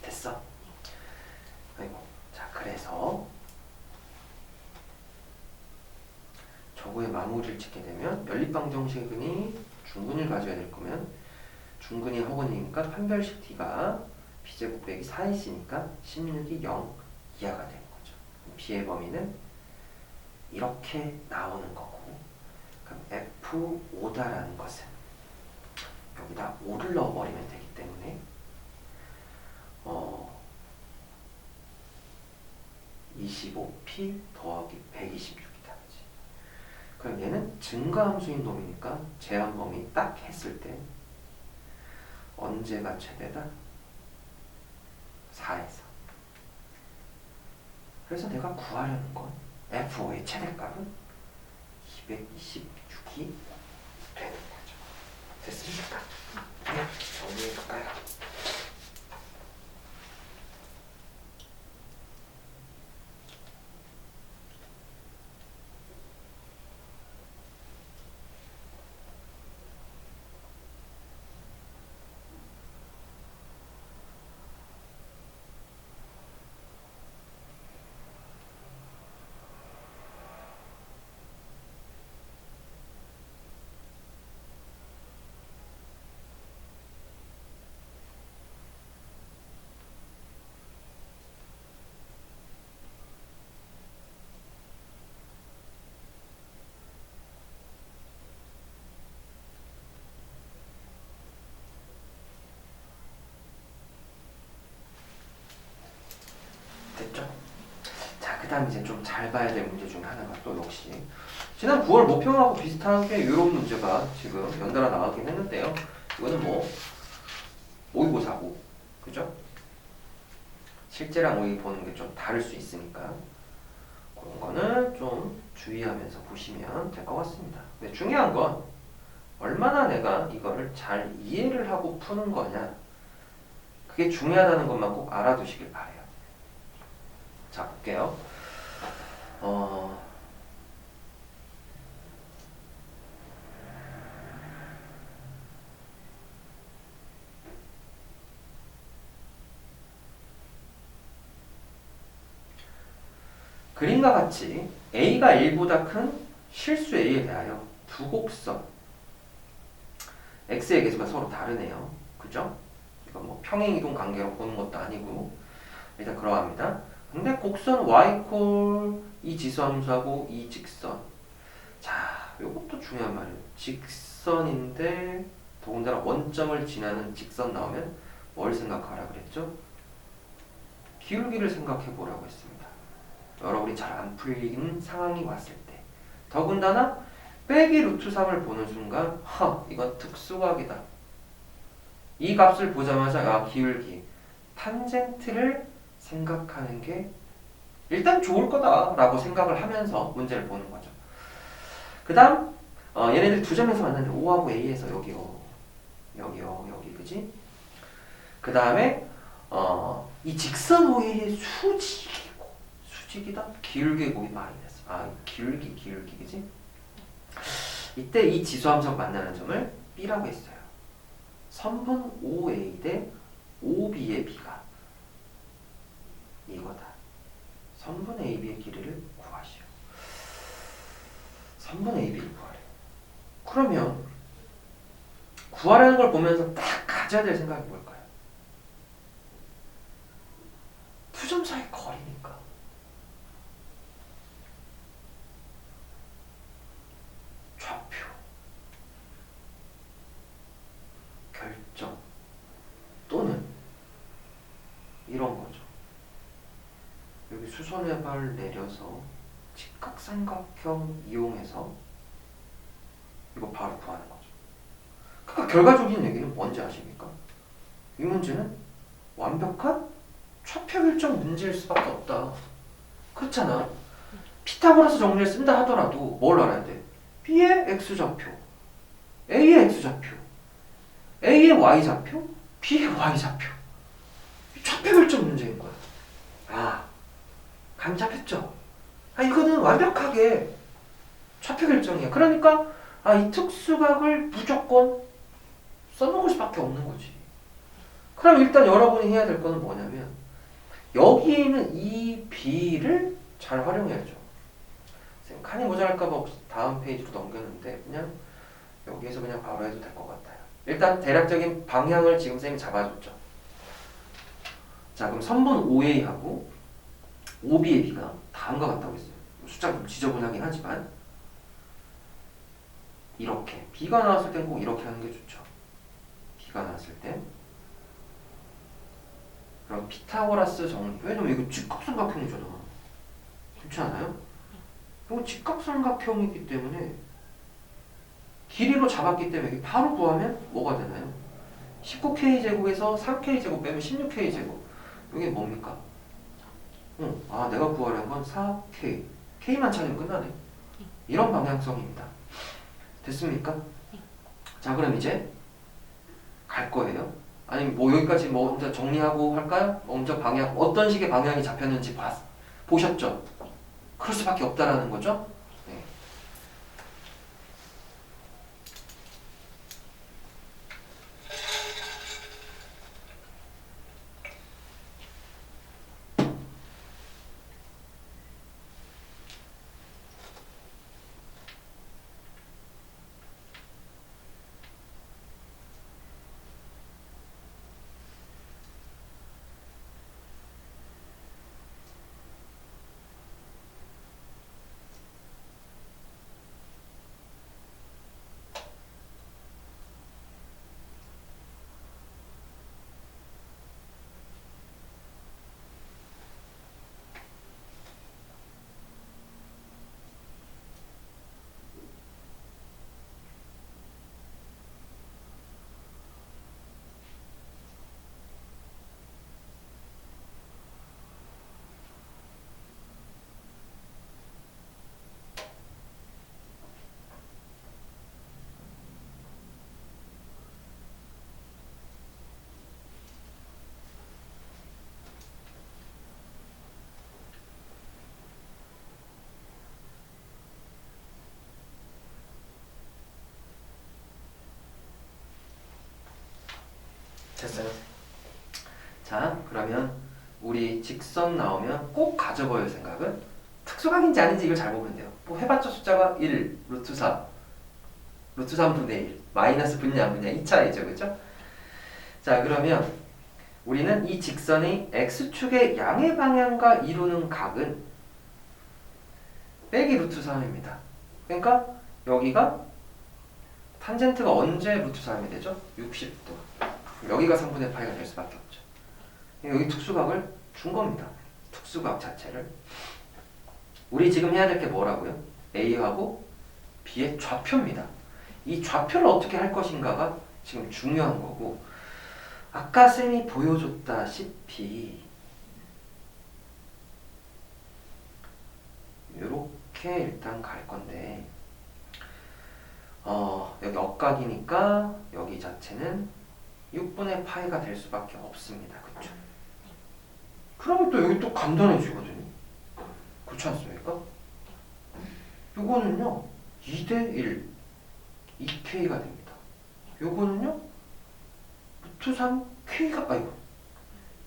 [SPEAKER 1] 됐어? 아이고. 자, 그래서 저거의 마무리를 짓게 되면 연립방정식이 중근을 가져야 될 거면 중근이 허근이니까 판별식 t가 b제곱 빼기 4x니까 16이 0 이하가 되는 거죠. b의 범위는 이렇게 나오는 거고, 그럼 f5다라는 것은 여기다 5를 넣어버리면 되기 때문에 25p 더하기 126이다. 그럼 얘는 증가함수인 놈이니까 제한 범위 딱 했을 때 언제가 최대다? 4에서. 그래서 내가 구하려는 건 F5의 최대값은 226이 되는 거죠. 됐습니까? 네, 정리해볼까요? 다음 이제 좀 잘 봐야 될 문제 중에 하나가 또 역시 지난 9월 모평하고 비슷하게 이런 문제가 지금 연달아 나가긴 했는데요. 이거는 뭐 모의고사고, 그죠? 실제랑 모의 보는 게 좀 다를 수 있으니까 그런 거는 좀 주의하면서 보시면 될 것 같습니다. 근데 중요한 건 얼마나 내가 이거를 잘 이해를 하고 푸는 거냐, 그게 중요하다는 것만 꼭 알아두시길 바래요. 자, 볼게요. 그림과 같이 A가 1보다 큰 실수 A에 대하여 두 곡선 X의 계수가 서로 다르네요. 그죠? 이거 뭐 평행이동 관계로 보는 것도 아니고 일단 그러합니다. 근데 곡선 Y 이 지수함수하고 이 직선. 자, 요것도 중요한 말이에요. 직선인데 더군다나 원점을 지나는 직선 나오면 뭘 생각하라 그랬죠? 기울기를 생각해 보라고 했습니다. 여러분이 잘 안 풀리는 상황이 왔을 때, 더군다나 빼기 루트 3을 보는 순간 이건 특수각이다. 이 값을 보자마자 기울기, 탄젠트를 생각하는 게 일단 좋을 거다라고 생각을 하면서 문제를 보는 거죠. 그 다음 얘네들 두 점에서 만나는데 O하고 A에서 여기요, 여기 그지? 그 다음에 이 직선 O의 수직이다? 기울기 곱이 마이너스. 기울기 그지? 이때 이 지수함수가 만나는 점을 B라고 했어요. 선분 OA 대 OB의 B가 이거다. 선분 AB의 길이를 구하시오. 선분 AB를 구하래. 그러면 구하라는 걸 보면서 딱 가져야 될 생각이 뭘까요? 두 점 사이 거리니까. 좌표, 결정 또는 이런 거죠. 여기 수선의 발 내려서 직각삼각형 이용해서 이거 바로 구하는 거죠. 그러니까 결과적인 얘기는 뭔지 아십니까? 이 문제는 완벽한 좌표 결정 문제일 수밖에 없다. 그렇잖아. 피타고라스 정리를 쓴다 하더라도 뭘 알아야 돼? B의 X좌표, A의 X좌표, A의 Y좌표, B의 Y좌표. 좌표 결정 문제인 거야. 감 잡혔죠? 이거는 완벽하게 좌표 결정이야. 그러니까 이 특수각을 무조건 써먹을 수밖에 없는 거지. 그럼 일단 여러분이 해야 될 거는 뭐냐면 여기 있는 이 B를 잘 활용해야죠. 칸이 모자랄까봐 다음 페이지로 넘겼는데 그냥 여기에서 그냥 바로 해도 될 것 같아요. 일단 대략적인 방향을 지금 쌤이 잡아줬죠. 자, 그럼 선분 OA하고 OB의 B가 다음과 같다고 했어요. 숫자가 좀 지저분하긴 하지만 이렇게 B가 나왔을 땐 꼭 이렇게 하는 게 좋죠. B가 나왔을 때 그럼 피타고라스 정리. 왜냐면 이거 직각삼각형이잖아. 그렇지 않아요? 이거 직각삼각형이기 때문에 길이로 잡았기 때문에 바로 구하면 뭐가 되나요? 19K제곱에서 3K제곱 빼면 16K제곱. 이게 뭡니까? 내가 구하려는 건 4K. K만 찾으면 끝나네. 이런 방향성입니다. 됐습니까? 자, 그럼 이제 갈 거예요. 아니면 뭐 여기까지 먼저 정리하고 할까요? 먼저 방향, 어떤 식의 방향이 잡혔는지 보셨죠? 그럴 수밖에 없다라는 거죠? 네. 자, 그러면 우리 직선 나오면 꼭 가져볼 생각은 특수각인지 아닌지 이걸 잘 보면 돼요. 뭐 해봤자 숫자가 1, 루트 4, 루트 3분의 1, 마이너스 분냐 안 분냐 이 차이죠. 그죠? 자, 그러면 우리는 이 직선이 x축의 양의 방향과 이루는 각은 빼기 루트 3입니다. 그러니까 여기가 탄젠트가 언제 루트 3이 되죠? 60도. 여기가 3분의 파이가 될 수밖에 없죠. 여기 특수각을 준 겁니다. 특수각 자체를. 우리 지금 해야 될 게 뭐라고요? A하고 B의 좌표입니다. 이 좌표를 어떻게 할 것인가가 지금 중요한 거고, 아까 쌤이 보여줬다시피 이렇게 일단 갈 건데, 여기 억각이니까 여기 자체는 6분의 파이가 될 수밖에 없습니다. 그쵸? 그러면 또 여기 또 간단해지거든요. 그렇지 않습니까? 요거는요 2대1 2K가 됩니다. 요거는요 루트 3K가 아이고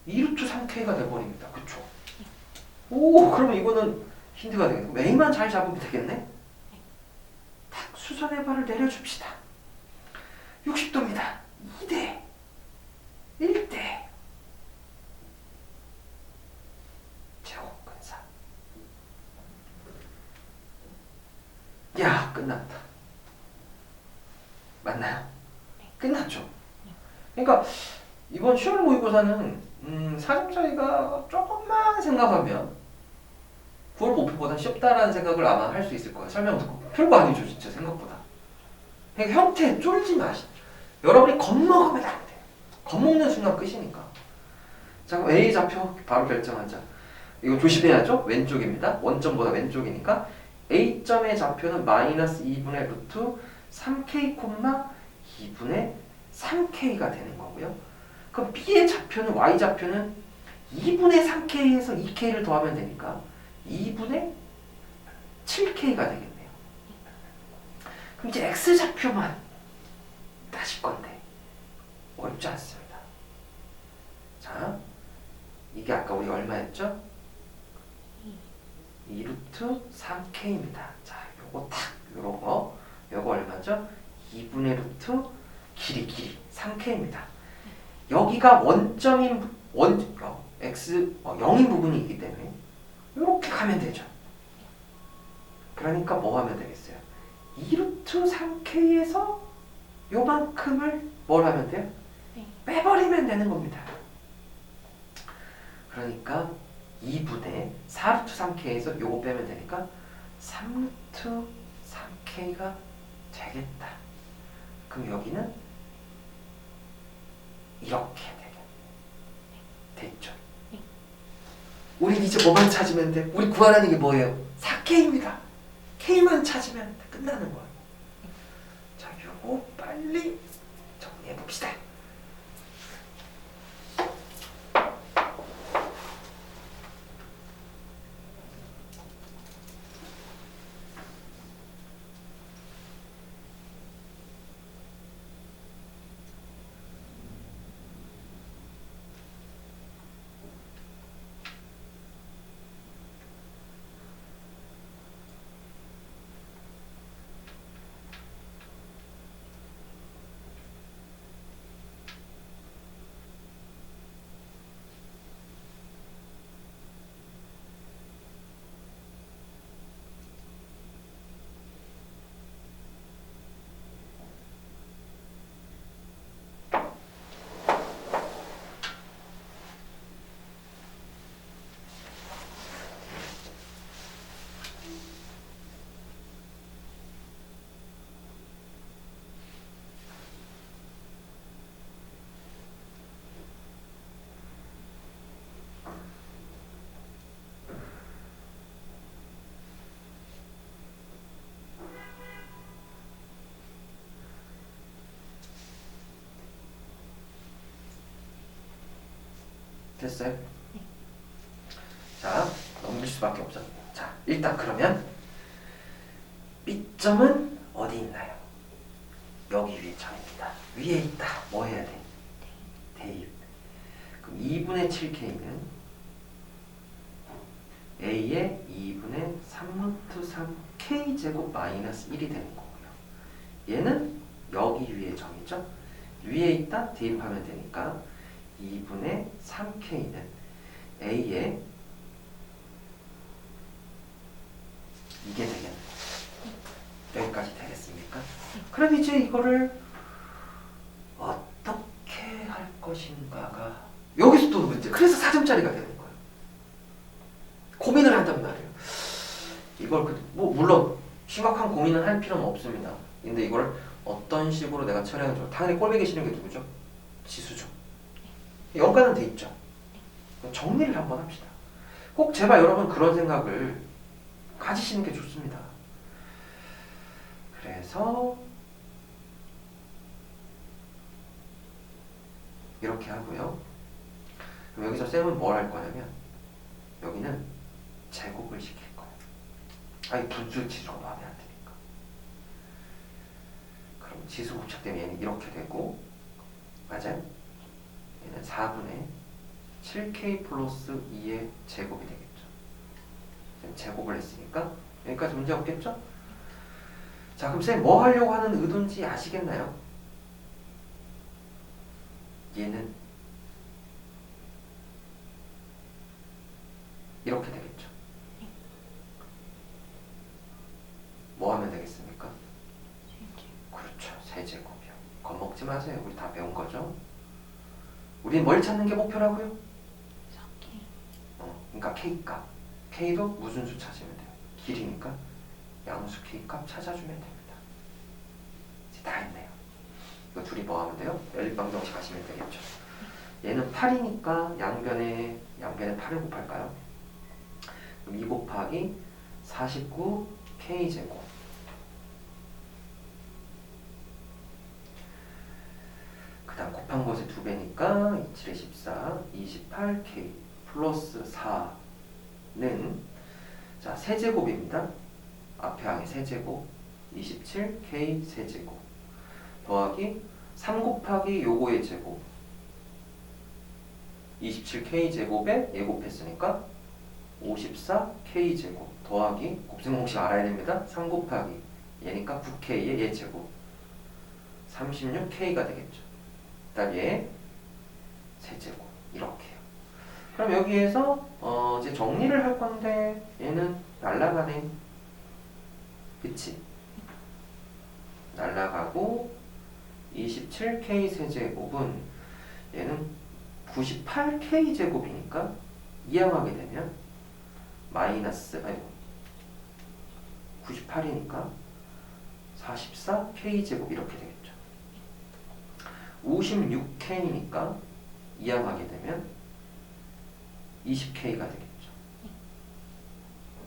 [SPEAKER 1] 2루트 3K가 돼버립니다. 그쵸? 오, 그러면 이거는 힌트가 되겠네. A만 잘 잡으면 되겠네. 딱 수선의 발을 내려줍시다. 60도입니다. 2대 1대 제곱근사. 야, 끝났다. 맞나요? 끝났죠? 그러니까 이번 시험 모의고사는 4점짜리가 조금만 생각하면 9월 목표보다 쉽다라는 생각을 아마 할 수 있을 거예요. 설명 듣고. 별거 아니죠, 진짜 생각보다. 그러니까 형태 쫄지 마시죠. 여러분이 겁먹으면 안 돼요. 겁먹는 순간 끝이니까. 자, 그럼 A 좌표 바로 결정하자. 이거 조심해야죠. 왼쪽입니다. 원점보다 왼쪽이니까 A점의 좌표는 마이너스 2분의 루트 3K, 2분의 3K가 되는 거고요. 그럼 B의 좌표는 Y좌표는 2분의 3K에서 2K를 더하면 되니까 2분의 7K가 되겠네요. 그럼 이제 X좌표만 따질 건데 어렵지 않습니다. 자, 이게 아까 우리 얼마였죠? 2루트 3K입니다. 자, 요거 탁, 요거 얼마죠? 2분의 루트 길이 3K입니다. 여기가 원점인 x 0인 부분이 있기 때문에 이렇게 가면 되죠. 그러니까 뭐 하면 되겠어요? 2루트 3K에서 요만큼을 뭘 하면 돼요? 빼버리면 되는 겁니다. 그러니까 2분의 4루트 3K에서 요거 빼면 되니까 3루트 3K가 되겠다. 그럼 여기는 이렇게 되겠네. 됐죠? 우리 이제 뭐만 찾으면 돼? 우리 구하라는 게 뭐예요? 4K입니다. K만 찾으면 끝나는 거예요. 자, 요거 빨리 정리해 봅시다. 됐어요? 네. 자, 넘길 수밖에 없죠. 자, 일단 그러면 B점은 어디 있나요? 여기 위에 점입니다. 위에 있다. 뭐 해야 돼? 대입. 그럼 2분의 2분의 7k는 a의 2분의 3루트 3k제곱 마이너스 1이 되는 거고요. 얘는 여기 위에 점이죠. 위에 있다 대입하면 되니까 2분의 3k는 a의 이게 되겠네요. 여기까지 되겠습니까? 그럼 이제 이거를 어떻게 할 것인가가 여기서 또 문제. 그래서 4점짜리가 되는 거예요. 고민을 한단 말이에요. 이걸 뭐 물론 심각한 고민을 할 필요는 없습니다. 근데 이걸 어떤 식으로 내가 처리하는 줄 당연히 꼴보기 싫은 게 누구죠? 지수죠. 연관은 돼 있죠. 정리를 한번 합시다. 꼭 제발 여러분 그런 생각을 가지시는 게 좋습니다. 그래서 이렇게 하고요. 그럼 여기서 쌤은 뭘 할 거냐면 여기는 제곱을 시킬 거예요. 아니 분수 지수가 마음에 안 드니까. 그럼 지수 곱착 때문에 얘는 이렇게 되고 맞아요? 얘는 4분의 7k 플러스 2의 제곱이 되겠죠. 제곱을 했으니까 여기까지 문제 없겠죠? 자 그럼 쌤 뭐 하려고 하는 의도인지 아시겠나요? 얘는 이렇게 되겠죠. 뭐 하면 되겠습니까? 그렇죠. 세제곱이요. 겁먹지 마세요. 우리 다 배운 거죠. 우린 뭘 찾는 게 목표라고요? 그러니까 K값. K도 무슨 수 찾으면 돼요? 길이니까 양수 K값 찾아주면 됩니다. 이제 다 했네요. 이거 둘이 뭐 하면 돼요? 연립방정식 하시면 되겠죠. 얘는 8이니까 양변에 8을 곱할까요? 그럼 2 곱하기 49K제곱 그 다음 곱한 것의 2배니까 27에 14 28K 플러스 4는 자 세제곱입니다. 앞에 항의 세제곱 27K 세제곱 더하기 3 곱하기 요거의 제곱 27K 제곱에 얘 곱했으니까 54K 제곱 더하기 곱셈 공식 알아야 됩니다. 3 곱하기 얘니까 9K의 얘 제곱 36K가 되겠죠. 그다음 얘 세제곱 이렇게요. 그럼 여기에서 이제 정리를 할 건데 얘는 날라가네. 그치? 날라가고 27K 세제곱은 얘는 98K 제곱이니까 이항하게 되면 마이너스 98이니까 44K 제곱 이렇게 되겠죠. 56K니까 이항하게 되면 20K가 되겠죠.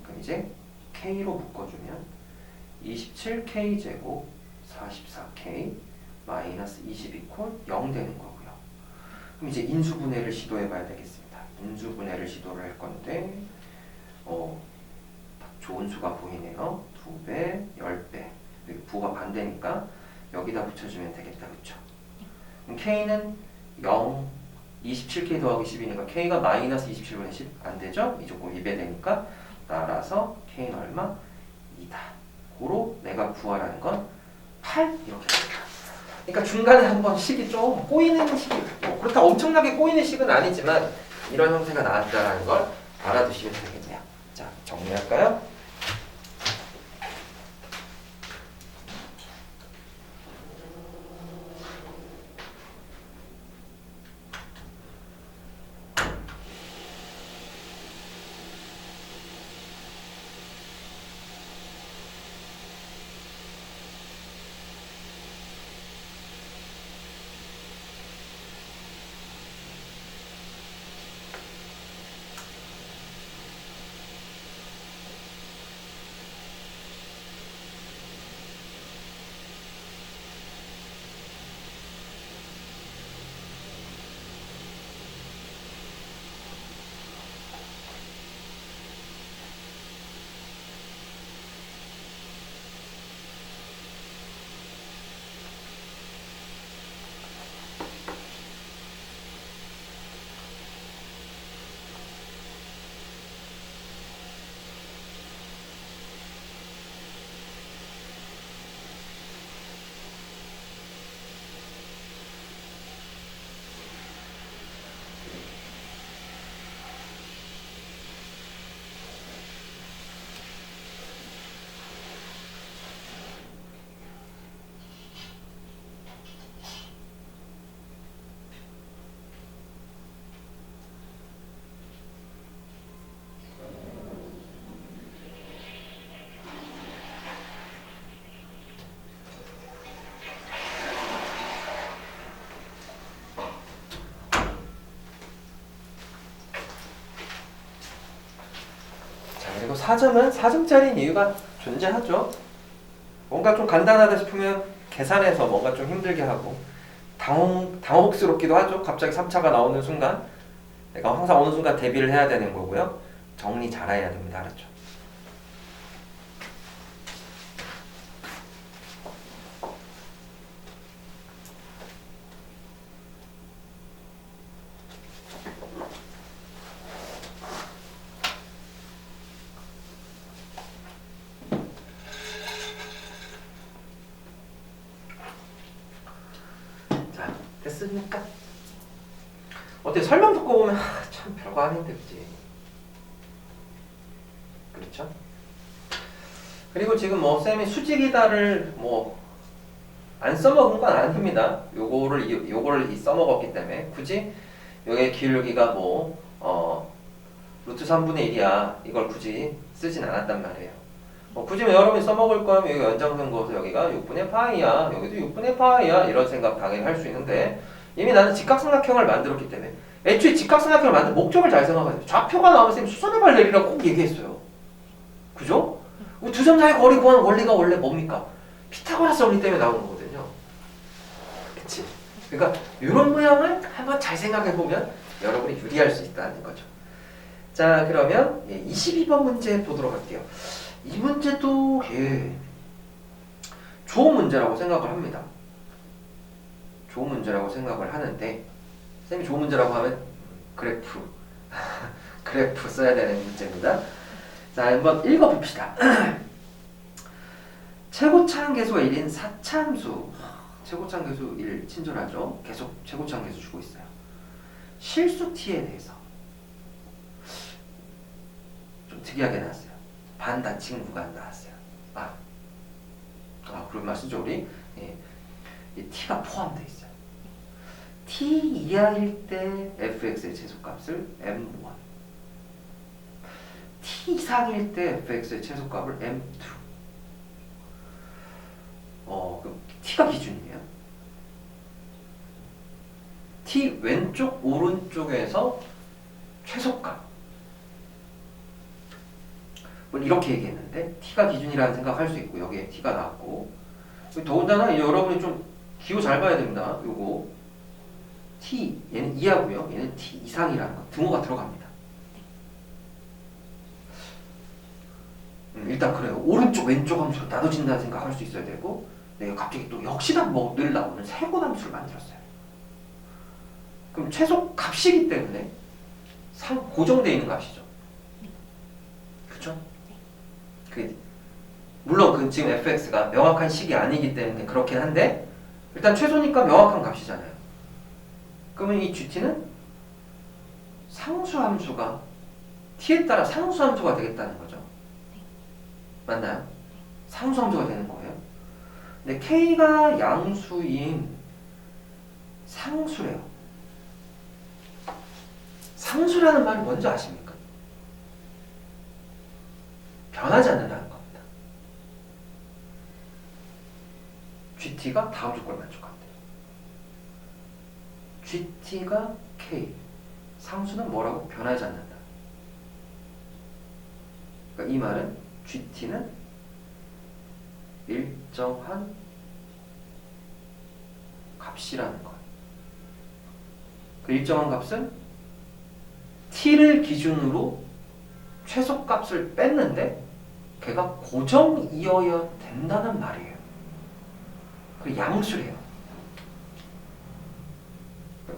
[SPEAKER 1] 그럼 이제 K로 묶어주면 27K 제곱 44K 마이너스 22콜 0 되는 거고요. 그럼 이제 인수분해를 시도해 봐야 되겠습니다. 인수분해를 시도를 할 건데 좋은 수가 보이네요. 2배, 10배. 여기 부가 반대니까 여기다 붙여주면 되겠다. 그쵸? 그럼 K는 0, 27K 더하기 10이니까 K가 마이너스 27분의 10 안되죠? 이 조건 2배 되니까 따라서 K는 얼마? 2다. 고로 내가 구하라는 건 8 이렇게 됩니다. 그러니까 중간에 한번 식이 좀 꼬이는 식이 그렇다 엄청나게 꼬이는 식은 아니지만 이런 형태가 나왔다는 걸 알아두시면 되겠네요. 자 정리할까요? 뭐 4점은 4점짜리인 이유가 존재하죠. 뭔가 좀 간단하다 싶으면 계산해서 뭔가 좀 힘들게 하고 당혹스럽기도 하죠. 갑자기 3차가 나오는 순간 내가 항상 어느 순간 대비를 해야 되는 거고요. 정리 잘해야 됩니다. 알았죠? 자, 됐습니까? 어때? 설명 듣고 보면 참 별거 아닌데, 그치? 그렇죠? 그리고 지금 뭐 쌤이 수직이다를 뭐 안 써먹은 건 아닙니다. 요거를 써먹었기 때문에 굳이 여기에 기울기가 뭐 루트 3분의 1이야 이걸 굳이 쓰진 않았단 말이에요. 굳이 여러분이 써먹을 거면 여기 연장선 그어서 여기가 6분의 파이야 여기도 6분의 파이야 이런 생각 당연히 할 수 있는데 이미 나는 직각삼각형을 만들었기 때문에 애초에 직각삼각형을 만든 목적을 잘 생각하세요. 좌표가 나오면 쌤 수선의 발 내리라고 꼭 얘기했어요. 그죠? 두 점 사이 거리 구하는 원리가 원래 뭡니까? 피타고라스 원리 때문에 나오는 거거든요. 그치? 그러니까 이런 모양을 한번 잘 생각해보면 여러분이 유리할 수 있다는 거죠. 자, 그러면 22번 문제 보도록 할게요. 이 문제도 좋은 문제라고 생각을 합니다. 좋은 문제라고 생각을 하는데 쌤이 좋은 문제라고 하면 그래프 그래프 써야 되는 문제입니다. 자, 한번 읽어봅시다. 최고차항계수가 1인 사차함수 최고차항계수 1 친절하죠. 계속 최고차항계수 주고 있어요. 실수 t에 대해서 좀 특이하게 나왔어요. 반다칭 구간 나왔어요. 그런 말 쓰죠 우리. 이 t가 포함되어 있어요. t 이하일 때 fx의 최소값을 m1 t 이상일 때 fx의 최소값을 m2 그럼 t가 기준이에요. t 왼쪽 오른쪽에서 최소값 이렇게 얘기했는데 t가 기준이라는 생각할 수 있고 여기에 t가 나왔고 더군다나 여러분이 좀 기호 잘 봐야 됩니다. 요거 t 얘는 이하고요. 얘는 t 이상이라는 거 등호가 들어갑니다. 일단 그래요. 오른쪽 왼쪽 함수로 나눠진다는 생각할 수 있어야 되고 내가 갑자기 또 역시나 뭐 늘 나오는 세고 함수를 만들었어요. 그럼 최소 값이기 때문에 고정되어 있는 값이죠. 그렇죠? 물론 지금 fx가 명확한 식이 아니기 때문에 그렇긴 한데 일단 최소니까 명확한 값이잖아요. 그러면 이 gt는 상수함수가 t에 따라 상수함수가 되겠다는 거죠. 맞나요? 상수함수가 되는 거예요. 근데 k가 양수인 상수래요. 상수라는 말이 뭔지 아십니까? 변하지 않는다는 겁니다. GT가 다음 조건을 만족한대요. GT가 K, 상수는 뭐라고? 변하지 않는다. 그러니까 이 말은 GT는 일정한 값이라는 거예요. 그 일정한 값은 T를 기준으로 최소값을 뺐는데 걔가 고정이어야 된다는 말이에요. 그 양수래요.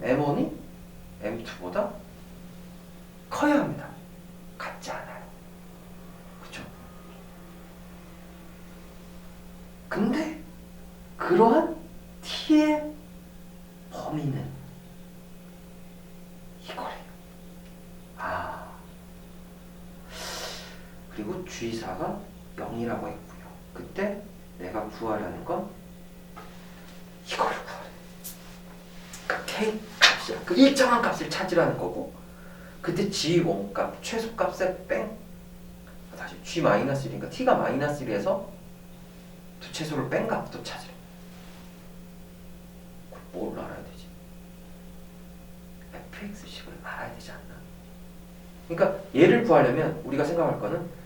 [SPEAKER 1] M1이 M2보다 커야 합니다. 같지 않아요. 그렇죠? 근데 그러한 T의 범위는 이거래요. 그리고 G4가 0이라고 했고요. 그때 내가 구하려는 건 이거를 구하래. 그 K 값이 그 일정한 값을 찾으라는 거고 그때 G1 값 최소값에 뺑 다시 G-1이니까 T가 -1에서 두 채소를 뺀 값도 찾으래. 뭘 알아야 되지? fx식을 알아야 되지 않나? 그러니까 얘를 구하려면 우리가 생각할 거는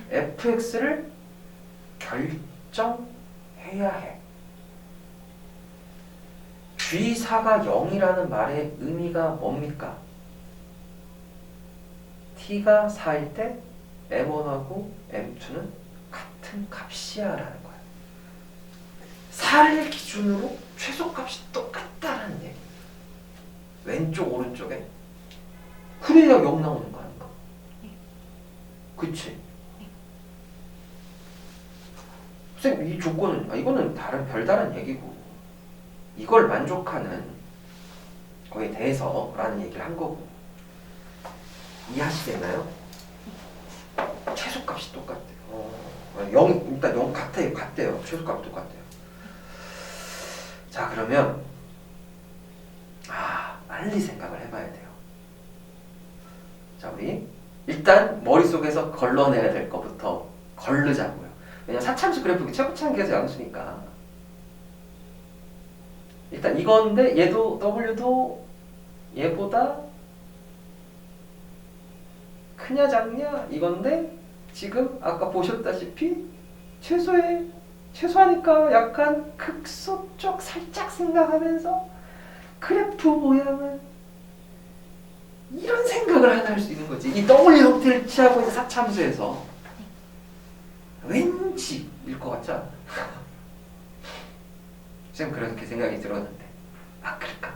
[SPEAKER 1] fx를 결정해야 해. g4가 0이라는 말의 의미가 뭡니까? t가 4일 때 m1하고 m2는 같은 값이야 라는 거야. 4를 기준으로 최소값이 똑같다라는 얘기. 왼쪽 오른쪽에 그래야 0 나오는 거 아닌가? 그치? 선생님 이 조건은 이거는 별다른 얘기고 이걸 만족하는 거에 대해서라는 얘기를 한 거고 이해하시겠나요? 최소값이 똑같대요. 0, 일단 0 같대요. 최소값이 똑같대요. 자 그러면 빨리 생각을 해봐야 돼요. 자 우리 일단 머릿속에서 걸러내야 될 것부터 걸르자고요. 왜냐면 사참수 그래프가 최고차항계에서 양수니까 일단 이건데 얘도 W도 얘보다 크냐 작냐 이건데 지금 아까 보셨다시피 최소하니까 약간 극소 쪽 살짝 생각하면서 그래프 모양은 이런 생각을 하나 할 수 있는 거지. 이 W 형태를 취하고 있는 사참수에서 왠지 일 것 같지 않아? 쌤 그렇게 생각이 들었는데 그럴까?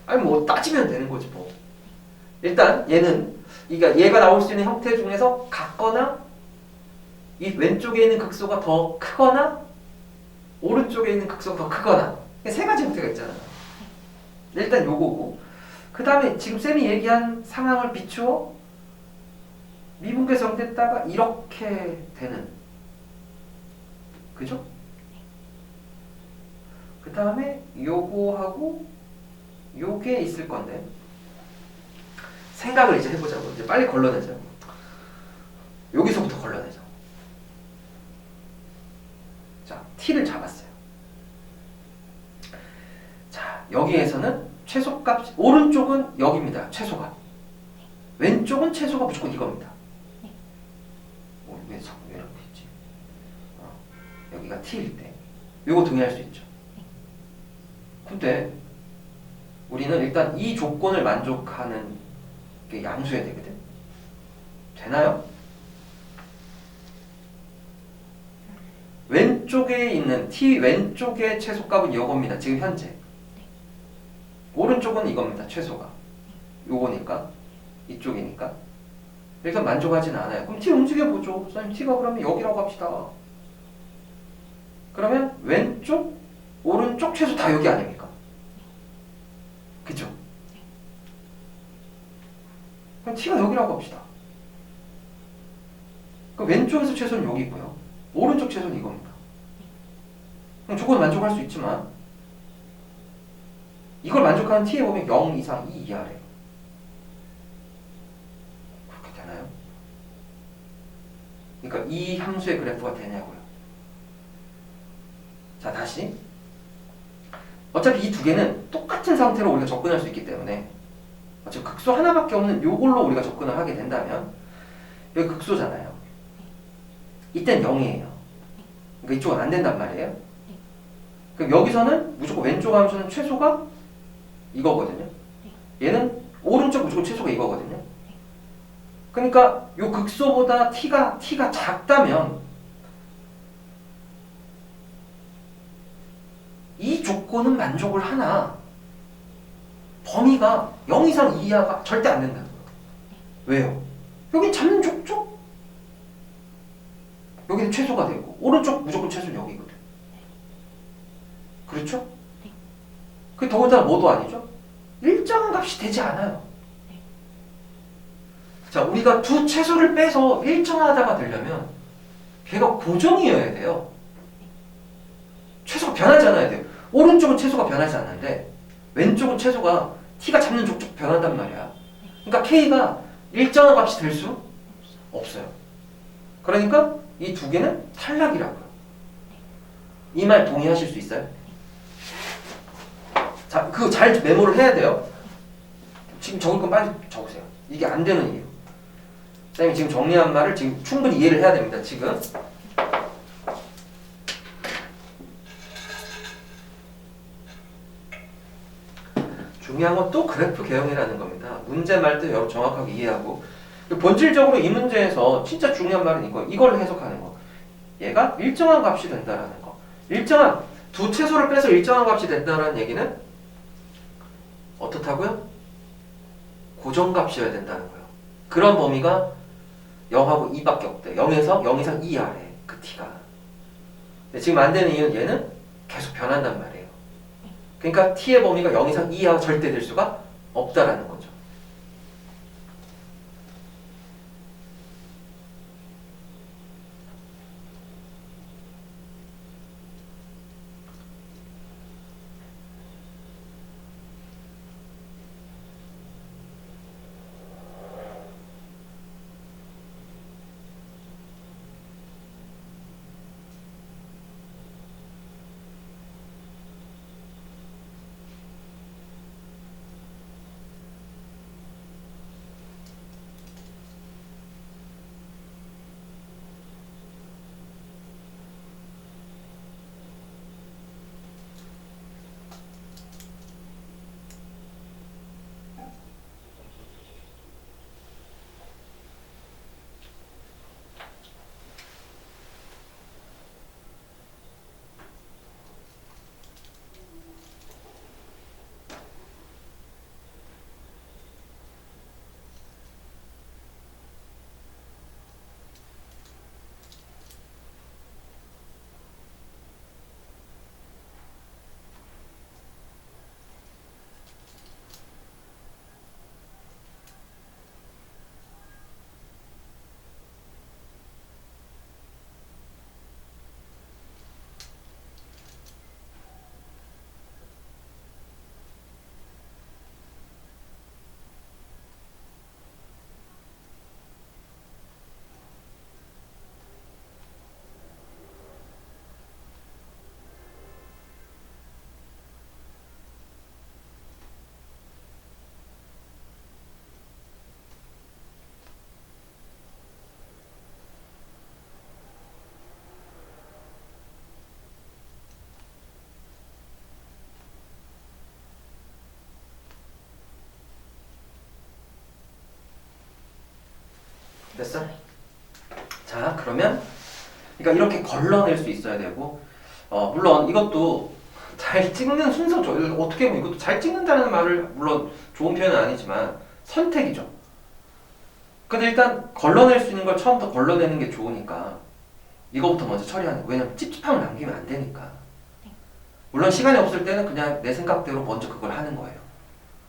[SPEAKER 1] 아니 뭐 따지면 되는 거지 뭐. 일단 얘가 나올 수 있는 형태 중에서 같거나 이 왼쪽에 있는 극소가 더 크거나 오른쪽에 있는 극소가 더 크거나 세 가지 형태가 있잖아. 일단 요거고 그 다음에 지금 쌤이 얘기한 상황을 비추어 미분계수 형태에다가 이렇게 되는 그죠? 그 다음에 요거하고 요게 있을 건데 생각을 이제 해보자고. 이제 빨리 걸러내자고. 여기서부터 걸러내자. 자, t를 잡았어요. 자, 여기에서는 최소값, 오른쪽은 여기입니다. 최소가. 왼쪽은 최소가 무조건 이겁니다. 왜 이렇게 있지? 여기가 t일 때. 요거 동의할 수 있죠. 근데 우리는 일단 이 조건을 만족하는 게 양수해야 되거든. 되나요? 왼쪽에 있는 t 왼쪽의 최소값은 이겁니다. 지금 현재. 오른쪽은 이겁니다. 최소가. 요거니까. 이쪽이니까. 일단 만족하진 않아요. 그럼 t 움직여보죠. 선생님 t가 그러면 여기라고 합시다. 그러면 왼쪽, 오른쪽 최소 다 여기 아닙니까? 그쵸? 그럼 t가 여기라고 합시다. 그럼 왼쪽에서 최소는 여기고요. 오른쪽 최소는 이겁니다. 그럼 조건 만족할 수 있지만 이걸 만족하는 t에 보면 0 이상 2 이하래요. 그렇게 되나요? 그러니까 이 함수의 그래프가 되냐고요. 자 다시 어차피 이 두 개는 똑같은 상태로 우리가 접근할 수 있기 때문에 어차피 극소 하나밖에 없는 요걸로 우리가 접근을 하게 된다면 여기 극소잖아요. 이땐 0이에요. 그러니까 이쪽은 안 된단 말이에요. 그럼 여기서는 무조건 왼쪽 함수는 최소가 이거거든요. 얘는 오른쪽 무조건 최소가 이거거든요. 그러니까 요 극소보다 t가 작다면 이 조건은 만족을 하나 범위가 0 이상 2 이하가 절대 안 된다는 거예요. 왜요? 여기 잡는 족족 여기는 최소가 되고 오른쪽 무조건 최소는 여기거든. 그렇죠? 그게 더군다나 뭐도 아니죠? 일정한 값이 되지 않아요. 자, 우리가 두 최소를 빼서 일정하다가 되려면 걔가 고정이어야 돼요. 최소가 변하지 않아야 돼요. 오른쪽은 최소가 변하지 않는데 왼쪽은 최소가 t가 잡는 족족 변한단 말이야. 그러니까 k가 일정한 값이 될 수 없어요. 그러니까 이 두 개는 탈락이라고요. 이 말 동의하실 수 있어요? 자, 그거 잘 메모를 해야 돼요. 지금 적을 건 빨리 적으세요. 이게 안 되는 이유. 쌤이 지금 정리한 말을 지금 충분히 이해를 해야 됩니다. 지금 중요한 건 또 그래프 개형이라는 겁니다. 문제 말 때 정확하게 이해하고 본질적으로 이 문제에서 진짜 중요한 말은 이걸 해석하는 거. 얘가 일정한 값이 된다라는 거. 일정한 두 채소를 빼서 일정한 값이 된다는 얘기는 어떻다고요? 고정값이어야 된다는 거예요. 그런 범위가 0하고 2밖에 없대. 0 이상 2 아래 그 t가. 근데 지금 안 되는 이유는 얘는 계속 변한단 말이에요. 그러니까 t의 범위가 0 이상 2 이하가 절대 될 수가 없다라는 거죠. 됐어? 자, 그러면 그러니까 이렇게 걸러낼 수 있어야 되고 물론 이것도 잘 찍는 순서죠. 어떻게 보면 이것도 잘 찍는다는 말을 물론 좋은 표현은 아니지만 선택이죠. 근데 일단 걸러낼 수 있는 걸 처음부터 걸러내는 게 좋으니까 이거부터 먼저 처리하는 거예요. 왜냐면 찝찝함을 남기면 안 되니까. 물론 시간이 없을 때는 그냥 내 생각대로 먼저 그걸 하는 거예요.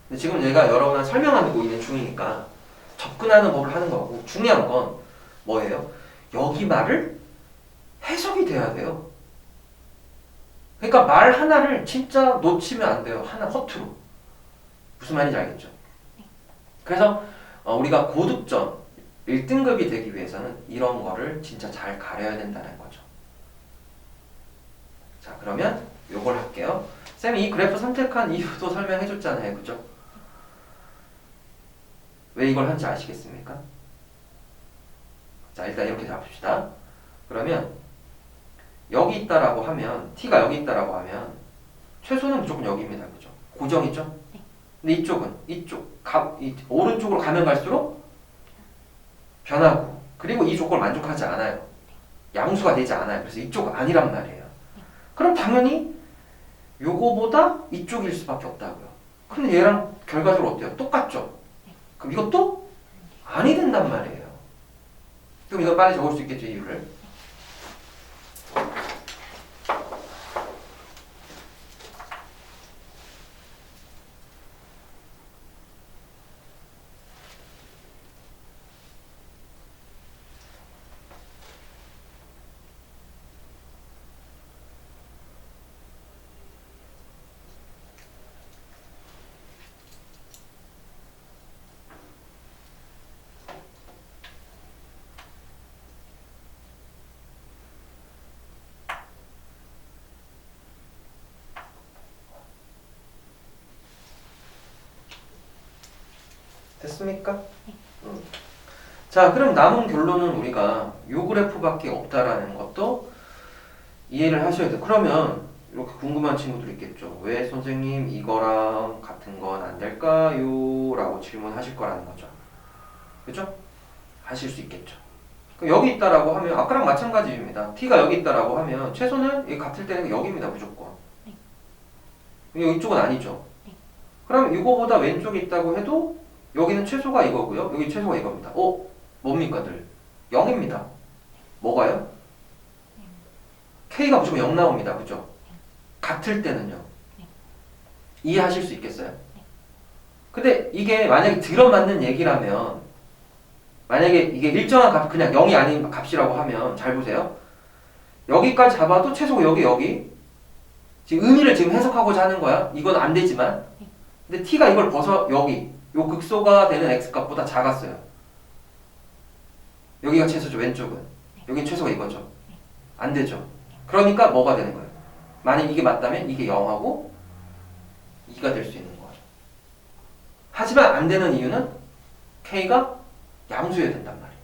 [SPEAKER 1] 근데 지금 얘가 여러분한테 설명하고 있는 중이니까 접근하는 법을 하는 거고 중요한 건 뭐예요? 여기 말을 해석이 돼야 돼요. 그러니까 말 하나를 진짜 놓치면 안 돼요. 하나 허투루. 무슨 말인지 알겠죠? 그래서 우리가 고득점 1등급이 되기 위해서는 이런 거를 진짜 잘 가려야 된다는 거죠. 자, 그러면 요걸 할게요. 쌤이 이 그래프 선택한 이유도 설명해 줬잖아요. 그죠? 왜 이걸 하는지 아시겠습니까? 자, 일단 이렇게 잡읍시다. 그러면 여기 있다라고 하면 t가 여기 있다라고 하면 최소는 무조건 여기입니다. 그죠? 고정이죠? 근데 이쪽은 오른쪽으로 가면 갈수록 변하고 그리고 이 조건을 만족하지 않아요. 양수가 되지 않아요. 그래서 이쪽 아니란 말이에요. 그럼 당연히 요거보다 이쪽일 수밖에 없다고요. 근데 얘랑 결과적으로 어때요? 똑같죠? 그럼 이것도 아니 된단 말이에요. 그럼 이거 빨리 적을 수 있겠죠, 이유를. 됐습니까? 자, 그럼 남은 결론은 우리가 요 그래프밖에 없다라는 것도 이해를 하셔야 돼요. 그러면 이렇게 궁금한 친구들 있겠죠. 왜 선생님 이거랑 같은 건 안 될까요? 라고 질문하실 거라는 거죠. 그죠? 하실 수 있겠죠. 그럼 여기 있다라고 하면 아까랑 마찬가지입니다. t가 여기 있다라고 하면 최소는 이 같을 때는 여기입니다. 무조건. 이쪽은 아니죠. 그럼 이거보다 왼쪽에 있다고 해도 여기는 최소가 이거고요. 여기 최소가 이겁니다. 뭡니까 늘? 0입니다. 뭐가요? K가 무조건 0 나옵니다. 그죠? 같을 때는요. 이해하실 수 있겠어요? 근데 이게 만약에 들어맞는 얘기라면 만약에 이게 일정한 값 그냥 0이 아닌 값이라고 하면 잘 보세요. 여기까지 잡아도 최소가 여기 지금 의미를 지금 해석하고자 하는 거야. 이건 안 되지만 근데 t가 이걸 벗어 여기 요 극소가 되는 x값보다 작았어요. 여기가 최소죠. 왼쪽은. 여긴 최소가 이거죠. 안 되죠. 그러니까 뭐가 되는 거예요? 만약 이게 맞다면 이게 0하고 2가 될 수 있는 거예요. 하지만 안 되는 이유는 k가 양수여야 된단 말이에요.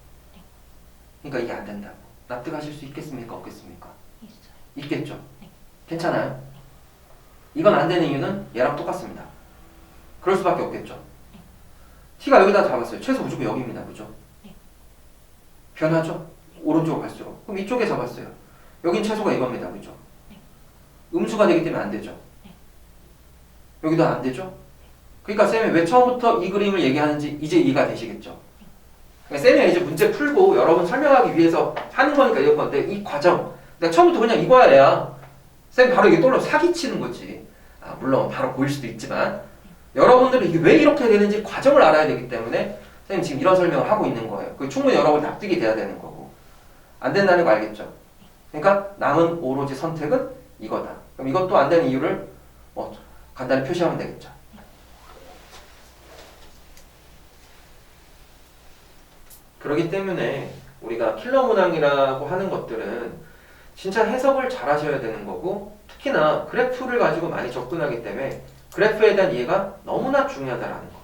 [SPEAKER 1] 그러니까 이게 안 된다고. 납득하실 수 있겠습니까? 없겠습니까? 있겠죠. 괜찮아요? 이건 안 되는 이유는 얘랑 똑같습니다. 그럴 수밖에 없겠죠. t가 여기다 잡았어요. 최소 무조건 여기입니다. 그죠? 변하죠? 오른쪽으로 갈수록. 그럼 이쪽에 잡았어요. 여긴 최소가 이겁니다. 그죠? 음수가 되기 때문에 안 되죠. 여기도 안 되죠? 그러니까 쌤이 왜 처음부터 이 그림을 얘기하는지 이제 이해가 되시겠죠? 그러니까 쌤이 이제 문제 풀고 여러분 설명하기 위해서 하는 거니까 이런 건데 이 과정 내가 처음부터 그냥 이거야 얘야 쌤 바로 이게 떠올려 사기치는 거지. 물론 바로 보일 수도 있지만 여러분들은 이게 왜 이렇게 되는지 과정을 알아야 되기 때문에 쌤이 지금 이런 설명을 하고 있는 거예요. 그 충분히 여러분 납득이 돼야 되는 거고 안 된다는 거 알겠죠? 그러니까 남은 오로지 선택은 이거다. 그럼 이것도 안 되는 이유를 간단히 표시하면 되겠죠. 그렇기 때문에 우리가 킬러 문항이라고 하는 것들은 진짜 해석을 잘 하셔야 되는 거고 특히나 그래프를 가지고 많이 접근하기 때문에 그래프에 대한 이해가 너무나 중요하다라는 거.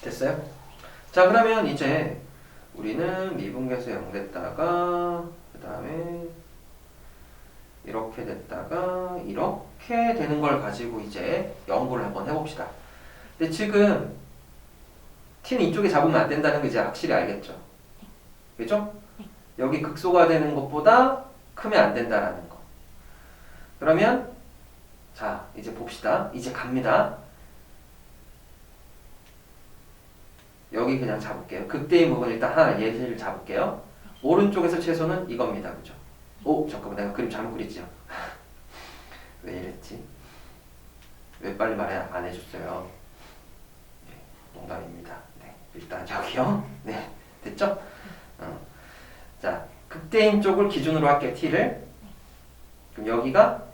[SPEAKER 1] 됐어요? 자 그러면 이제 우리는 미분계수 0 됐다가 그 다음에 이렇게 됐다가 이렇게 되는 걸 가지고 이제 연구를 한번 해봅시다. 근데 지금 t는 이쪽에 잡으면 안 된다는 거 이제 확실히 알겠죠? 그죠? 여기 극소가 되는 것보다 크면 안 된다라는 거. 그러면 자 이제 봅시다. 이제 갑니다. 여기 그냥 잡을게요. 극대인 부분 일단 하나 예시를 잡을게요. 오른쪽에서 최소는 이겁니다. 그죠? 잠깐만 내가 그림 잘못 그렸죠? 왜 이랬지? 왜 빨리 말 안 해줬어요? 네, 농담입니다. 네, 일단 여기요. 네, 됐죠? 자, 극대인 쪽을 기준으로 할게요. t를. 그럼 여기가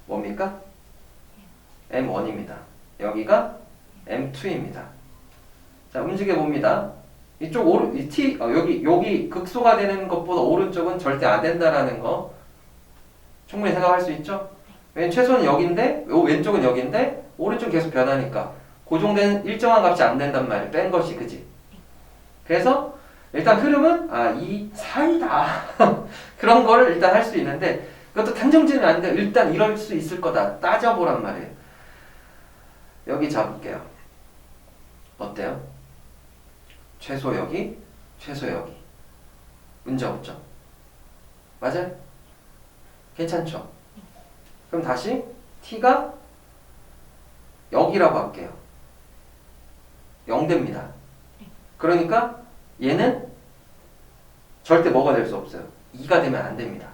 [SPEAKER 1] 뭡니까? m1입니다. 여기가 m2입니다. 자, 움직여 봅니다. 이쪽 여기 극소가 되는 것보다 오른쪽은 절대 안 된다라는 거 충분히 생각할 수 있죠? 왜냐면 최소는 여기인데 왼쪽은 여기인데 오른쪽 계속 변하니까 고정된 일정한 값이 안 된단 말이에요. 뺀 것이 그지? 그래서 일단 흐름은 이 사이다. 그런 거를 일단 할 수 있는데 그것도 단정지는 아닌데 일단 이럴 수 있을 거다. 따져보란 말이에요. 여기 잡을게요. 어때요? 최소 여기, 최소 여기. 문제 없죠? 맞아요? 괜찮죠? 그럼 다시 t가 여기라고 할게요. 0대입니다. 그러니까 얘는 절대 뭐가 될 수 없어요. 2가 되면 안 됩니다.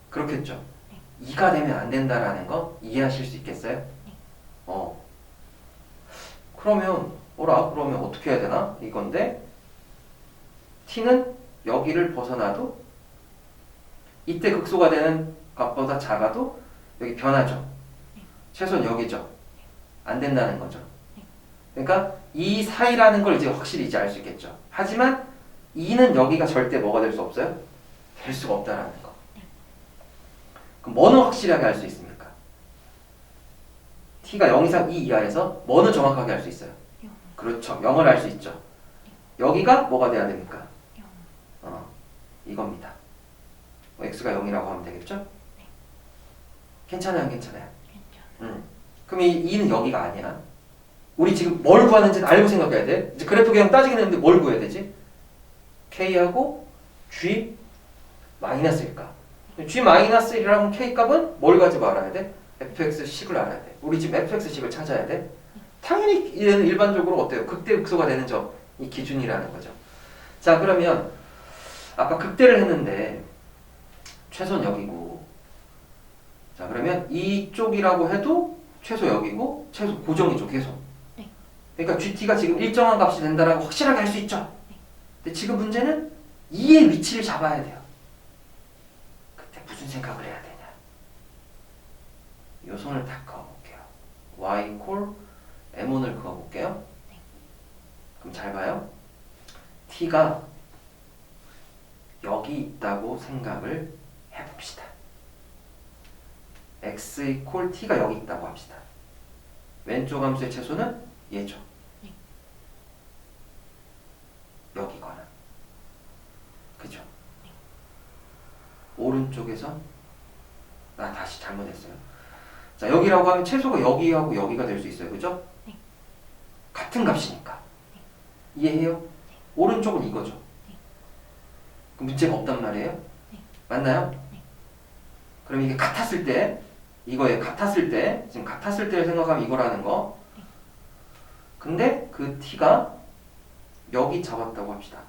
[SPEAKER 1] 그렇겠죠? 2가 되면 안 된다라는 거 이해하실 수 있겠어요? 그러면 그러면 어떻게 해야 되나? 이건데 t는 여기를 벗어나도 이때 극소가 되는 값보다 작아도 여기 변하죠. 최소한 여기죠. 안 된다는 거죠. 그러니까 이 사이라는 걸 이제 확실히 이제 알 수 있겠죠. 하지만 2는 여기가 절대 뭐가 될 수 없어요? 될 수가 없다라는 거. 그럼 뭐는 확실하게 알 수 있습니까? t가 0 이상 2 이하에서 뭐는 정확하게 알 수 있어요? 그렇죠. 0을 알 수 있죠. 여기가 뭐가 돼야 됩니까? 이겁니다. x가 0이라고 하면 되겠죠? 괜찮아요, 안 괜찮아요? 그럼 이 2는 여기가 아니야. 우리 지금 뭘 구하는지 알고 생각해야 돼. 이제 그래프 그냥 따지긴 했는데 뭘 구해야 되지? k하고 g 마이너스일까? g 마이너스이라는 k 값은 뭘 가지고 알아야 돼? fx식을 알아야 돼. 우리 지금 fx식을 찾아야 돼. 당연히 얘는 일반적으로 어때요? 극대 극소가 되는 점이 기준이라는 거죠. 자, 그러면 아까 극대를 했는데 최소는 여기고, 자 그러면 이쪽이라고 해도 최소 여기고 최소 고정이죠. 계속. 그러니까 GT가 지금 일정한 값이 된다라고 확실하게 할 수 있죠. 근데 지금 문제는 2의 위치를 잡아야 돼요. 그때 무슨 생각을 해야 되냐. 요 손을 다 그어볼게요. y 콜 m1을 그어볼게요. 그럼 잘 봐요. t가 여기 있다고 생각을 해봅시다. x 이퀄 t가 여기 있다고 합시다. 왼쪽 함수의 최소는 얘죠. 여기거나. 그죠? 오른쪽에서 다시 잘못했어요. 자, 여기라고 하면 최소가 여기하고 여기가 될 수 있어요. 그죠? 같은 값이니까. 이해해요? 오른쪽은 이거죠. 그럼 문제가 없단 말이에요? 맞나요? 그럼 이게 같았을 때, 이거에 같았을 때, 지금 같았을 때를 생각하면 이거라는 거. 근데 그 t가 여기 잡았다고 합시다.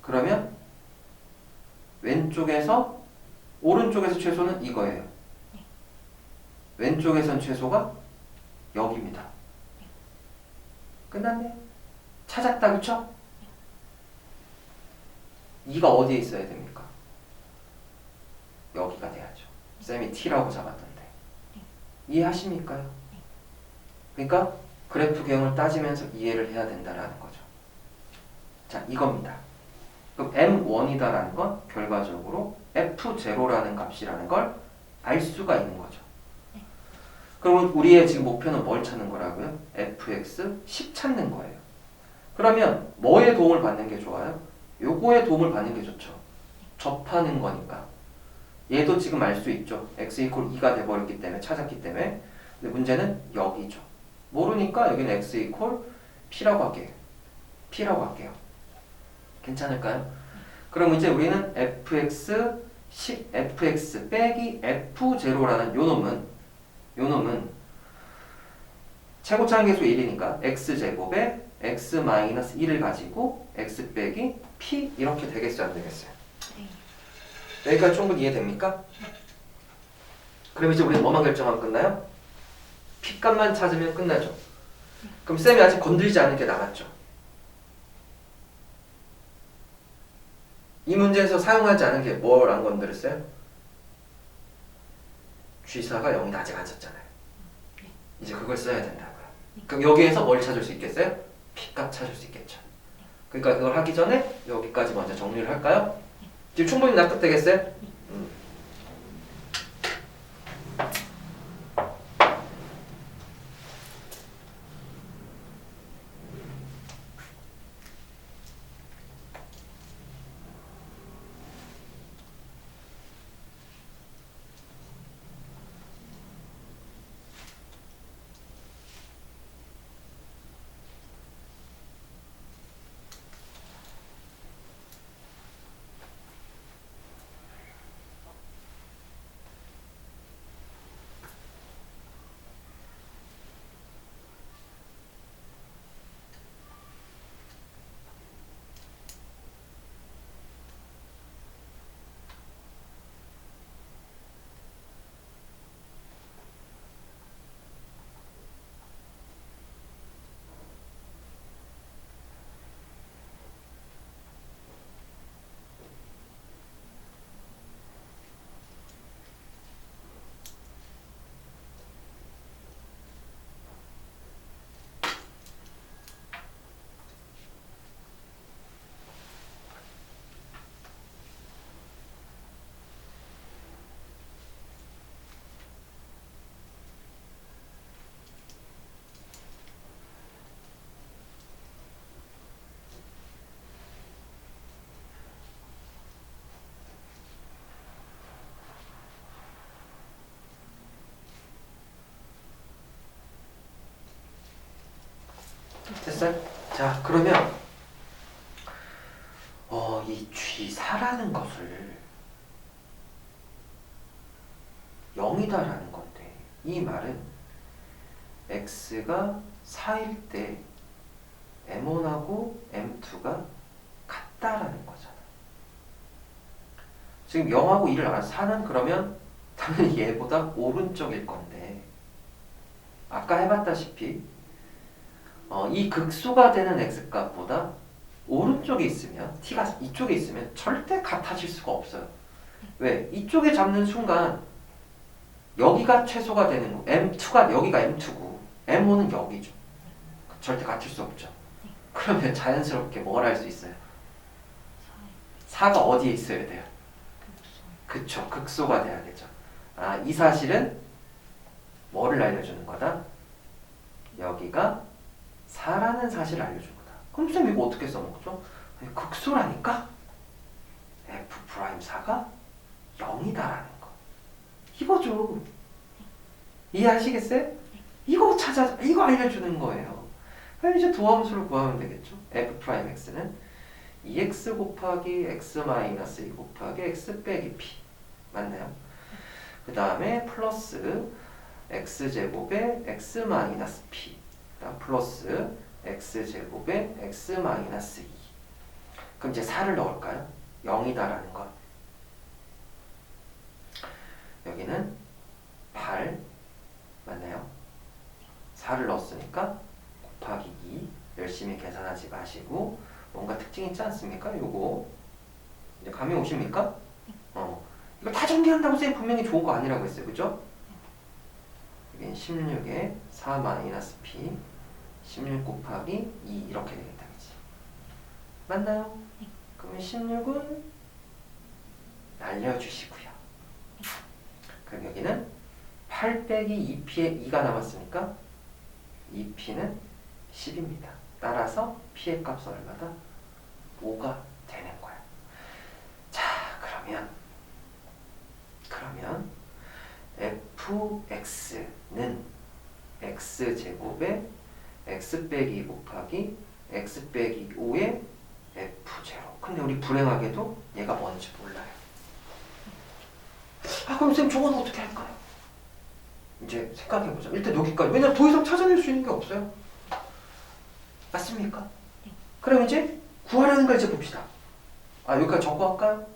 [SPEAKER 1] 그러면 왼쪽에서 오른쪽에서 최소는 이거예요. 왼쪽에선 최소가 여기입니다. 끝났네. 찾았다, 그쵸? 2가 어디에 있어야 됩니까? 여기가 돼야죠. 쌤이 t라고 잡았는데. 이해하십니까요? 그러니까 그래프 개형을 따지면서 이해를 해야 된다라는 거죠. 자, 이겁니다. 그럼 m1이다라는 건 결과적으로 f0라는 값이라는 걸 알 수가 있는 거죠. 그럼 우리의 지금 목표는 뭘 찾는 거라고요? fx 10 찾는 거예요. 그러면 뭐에 도움을 받는 게 좋아요? 요거에 도움을 받는 게 좋죠. 접하는 거니까. 얘도 지금 알 수 있죠. x 이퀄 2가 돼버렸기 때문에, 찾았기 때문에. 근데 문제는 여기죠. 모르니까 여기는 x 이퀄 p라고 할게요. p라고 할게요. 괜찮을까요? 그럼 이제 우리는 fx 빼기 f0라는 요 놈은 최고차항계수 1이니까 x제곱에 x-1을 가지고 x 빼기 p 이렇게 되겠어요, 안 되겠어요? 여기까지 충분히 이해됩니까? 그럼 이제 우리는 뭐만 결정하면 끝나요? p 값만 찾으면 끝나죠. 그럼 쌤이 아직 건들지 않은 게 남았죠. 이 문제에서 사용하지 않은 게 뭘 안 건드렸어요? G사가 0이 아직 안 썼잖아요. 이제 그걸 써야 된다고요. 그럼 여기에서 뭘 찾을 수 있겠어요? P값 찾을 수 있겠죠. 그러니까 그걸 하기 전에 여기까지 먼저 정리를 할까요? 지금 충분히 납득되겠어요? 됐어요? 자, 그러면 이 G4라는 것을 0이다라는 건데, 이 말은 x가 4일 때 m1하고 m2가 같다라는 거잖아. 지금 0하고 1을 알아서 4는 그러면 당연히 얘보다 오른쪽일 건데, 아까 해봤다시피 이 극소가 되는 x값보다 오른쪽에 있으면, t가 이쪽에 있으면 절대 같아질 수가 없어요. 왜? 이쪽에 잡는 순간 여기가 최소가 되는 거, m2가 여기가 m2고 m5는 여기죠. 절대 같을 수 없죠. 그러면 자연스럽게 뭘 할 수 있어요? 4가 어디에 있어야 돼요? 그쵸, 극소가 돼야 되죠. 아, 이 사실은 뭐를 알려주는 거다? 여기가 4라는 사실을 알려준 거다. 그럼 쌤 이거 어떻게 써먹죠? 극소라니까 f'4가 0이다라는 거. 이거죠. 이해하시겠어요? 이거 알려주는 거예요. 그럼 이제 도함수를 구하면 되겠죠. f'x는 2x 곱하기 x 마이너스 2 곱하기 x 빼기 p. 맞나요? 그 다음에 플러스 x제곱에 x 마이너스 p. 그다음 플러스 x제곱에 x 마이너스 2. 그럼 이제 4를 넣을까요? 0이다라는 건. 여기는 8 맞나요? 4를 넣었으니까 곱하기 2. 열심히 계산하지 마시고 뭔가 특징 있지 않습니까? 요거 이제 감이 오십니까? 이거 다 전개한다고 쌤 분명히 좋은 거 아니라고 했어요. 그죠? 여긴 16에 4 마이너스 p 16 곱하기 2 이렇게 되겠다. 그치? 맞나요? 그러면 16은 날려주시고요. 그럼 여기는 8 빼기 2p에 2가 남았으니까 2p는 10입니다. 따라서 p의 값은 얼마다? 5가 되는 거야. 자, 그러면 fx는 x제곱에 x 빼기 2 곱하기 x 빼기 5의 f0. 근데 우리 불행하게도 얘가 뭔지 몰라요. 아, 그럼 쌤 저건 어떻게 할까요? 이제 생각해보자. 일단 여기까지. 왜냐면 더 이상 찾아낼 수 있는 게 없어요. 맞습니까? 그럼 이제 구하라는 걸 이제 봅시다. 아, 여기까지 적고 할까요?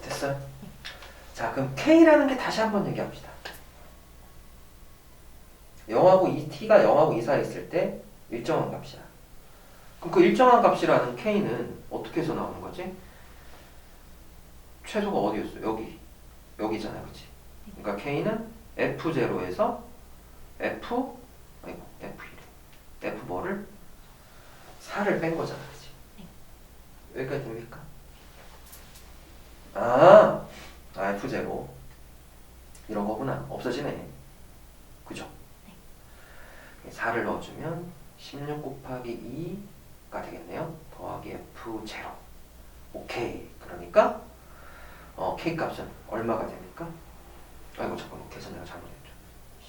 [SPEAKER 1] 됐어요? 자, 그럼 K라는 게 다시 한번 얘기합시다. 0하고 t가 0하고 2 사이에 있을 때 일정한 값이야. 그럼 그 일정한 값이라는 K는 어떻게 해서 나오는 거지? 최소가 어디였어? 여기잖아, 그치? 그러니까 K는 F0에서 F1, F 뭐를? 4를 뺀 거잖아, 그치? 여기까지 됩니까? F0 이런 거구나. 없어지네. 그죠? 4를 넣어주면 16 곱하기 2가 되겠네요. 더하기 F0. 오케이. 그러니까 K 값은 얼마가 됩니까? 아이고 잠깐만, 계산 내가 잘못했죠.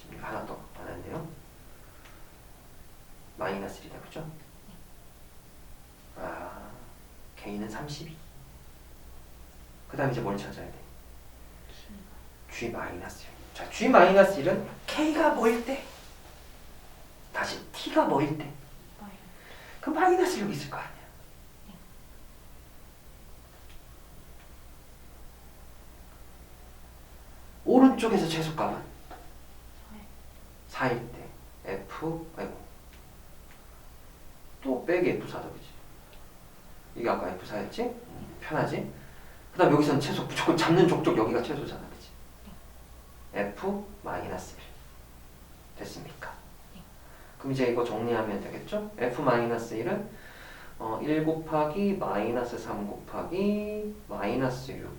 [SPEAKER 1] 16 하나 더 안 했네요. 마이너스 1이다. 그죠? K는 32. 그 다음 이제 뭘 찾아야 돼? G-1. 자, G-1은 K가 뭐일 때? 다시 T가 뭐일 때? 그 마이너스 여기 있을 거 아니야. 오른쪽에서 최소값은 4일 때. 아이고 또 빼기 F4다 그지? 이게 아까 F4였지? 편하지? 그 다음 여기서는 최소 무조건 잡는 족족 여기가 최소잖아 그지? F-1 됐습니까? 그럼 이제 이거 정리하면 되겠죠? F-1은 1 곱하기 마이너스 3 곱하기 마이너스 6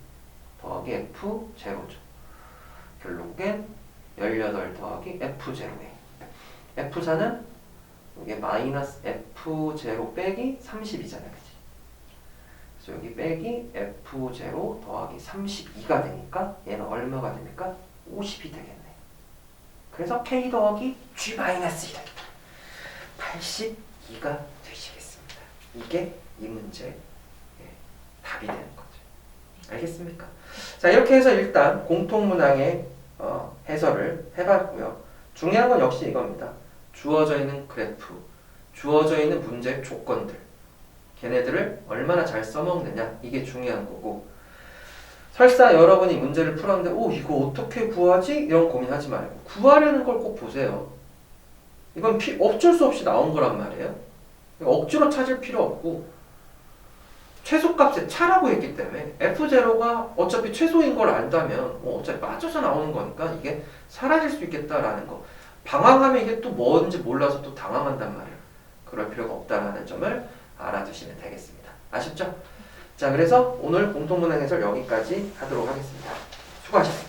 [SPEAKER 1] 더하기 F 제로죠. 결국엔 18 더하기 F 제로에 F4는 이게 마이너스 F 제로 빼기 30이잖아 그치? 그래서 여기 빼기 F 제로 더하기 32가 되니까 얘는 얼마가 됩니까? 50이 되겠네. 그래서 K 더하기 G 마이너스 1은 82가 되시겠습니다. 이게 이 문제의 답이 되는 거죠. 알겠습니까? 자, 이렇게 해서 일단 공통문항의 해설을 해봤고요. 중요한 건 역시 이겁니다. 주어져 있는 그래프, 주어져 있는 문제의 조건들, 걔네들을 얼마나 잘 써먹느냐 이게 중요한 거고, 설사 여러분이 문제를 풀었는데 이거 어떻게 구하지? 이런 고민하지 말고 구하려는 걸 꼭 보세요. 이건 어쩔 수 없이 나온 거란 말이에요. 억지로 찾을 필요 없고 최소값에 차라고 했기 때문에 F0가 어차피 최소인 걸 안다면 어차피 빠져서 나오는 거니까 이게 사라질 수 있겠다라는 거. 방황하면 이게 또 뭔지 몰라서 또 당황한단 말이에요. 그럴 필요가 없다라는 점을 알아두시면 되겠습니다. 아쉽죠? 자, 그래서 오늘 공통문항 해설 여기까지 하도록 하겠습니다. 수고하셨습니다.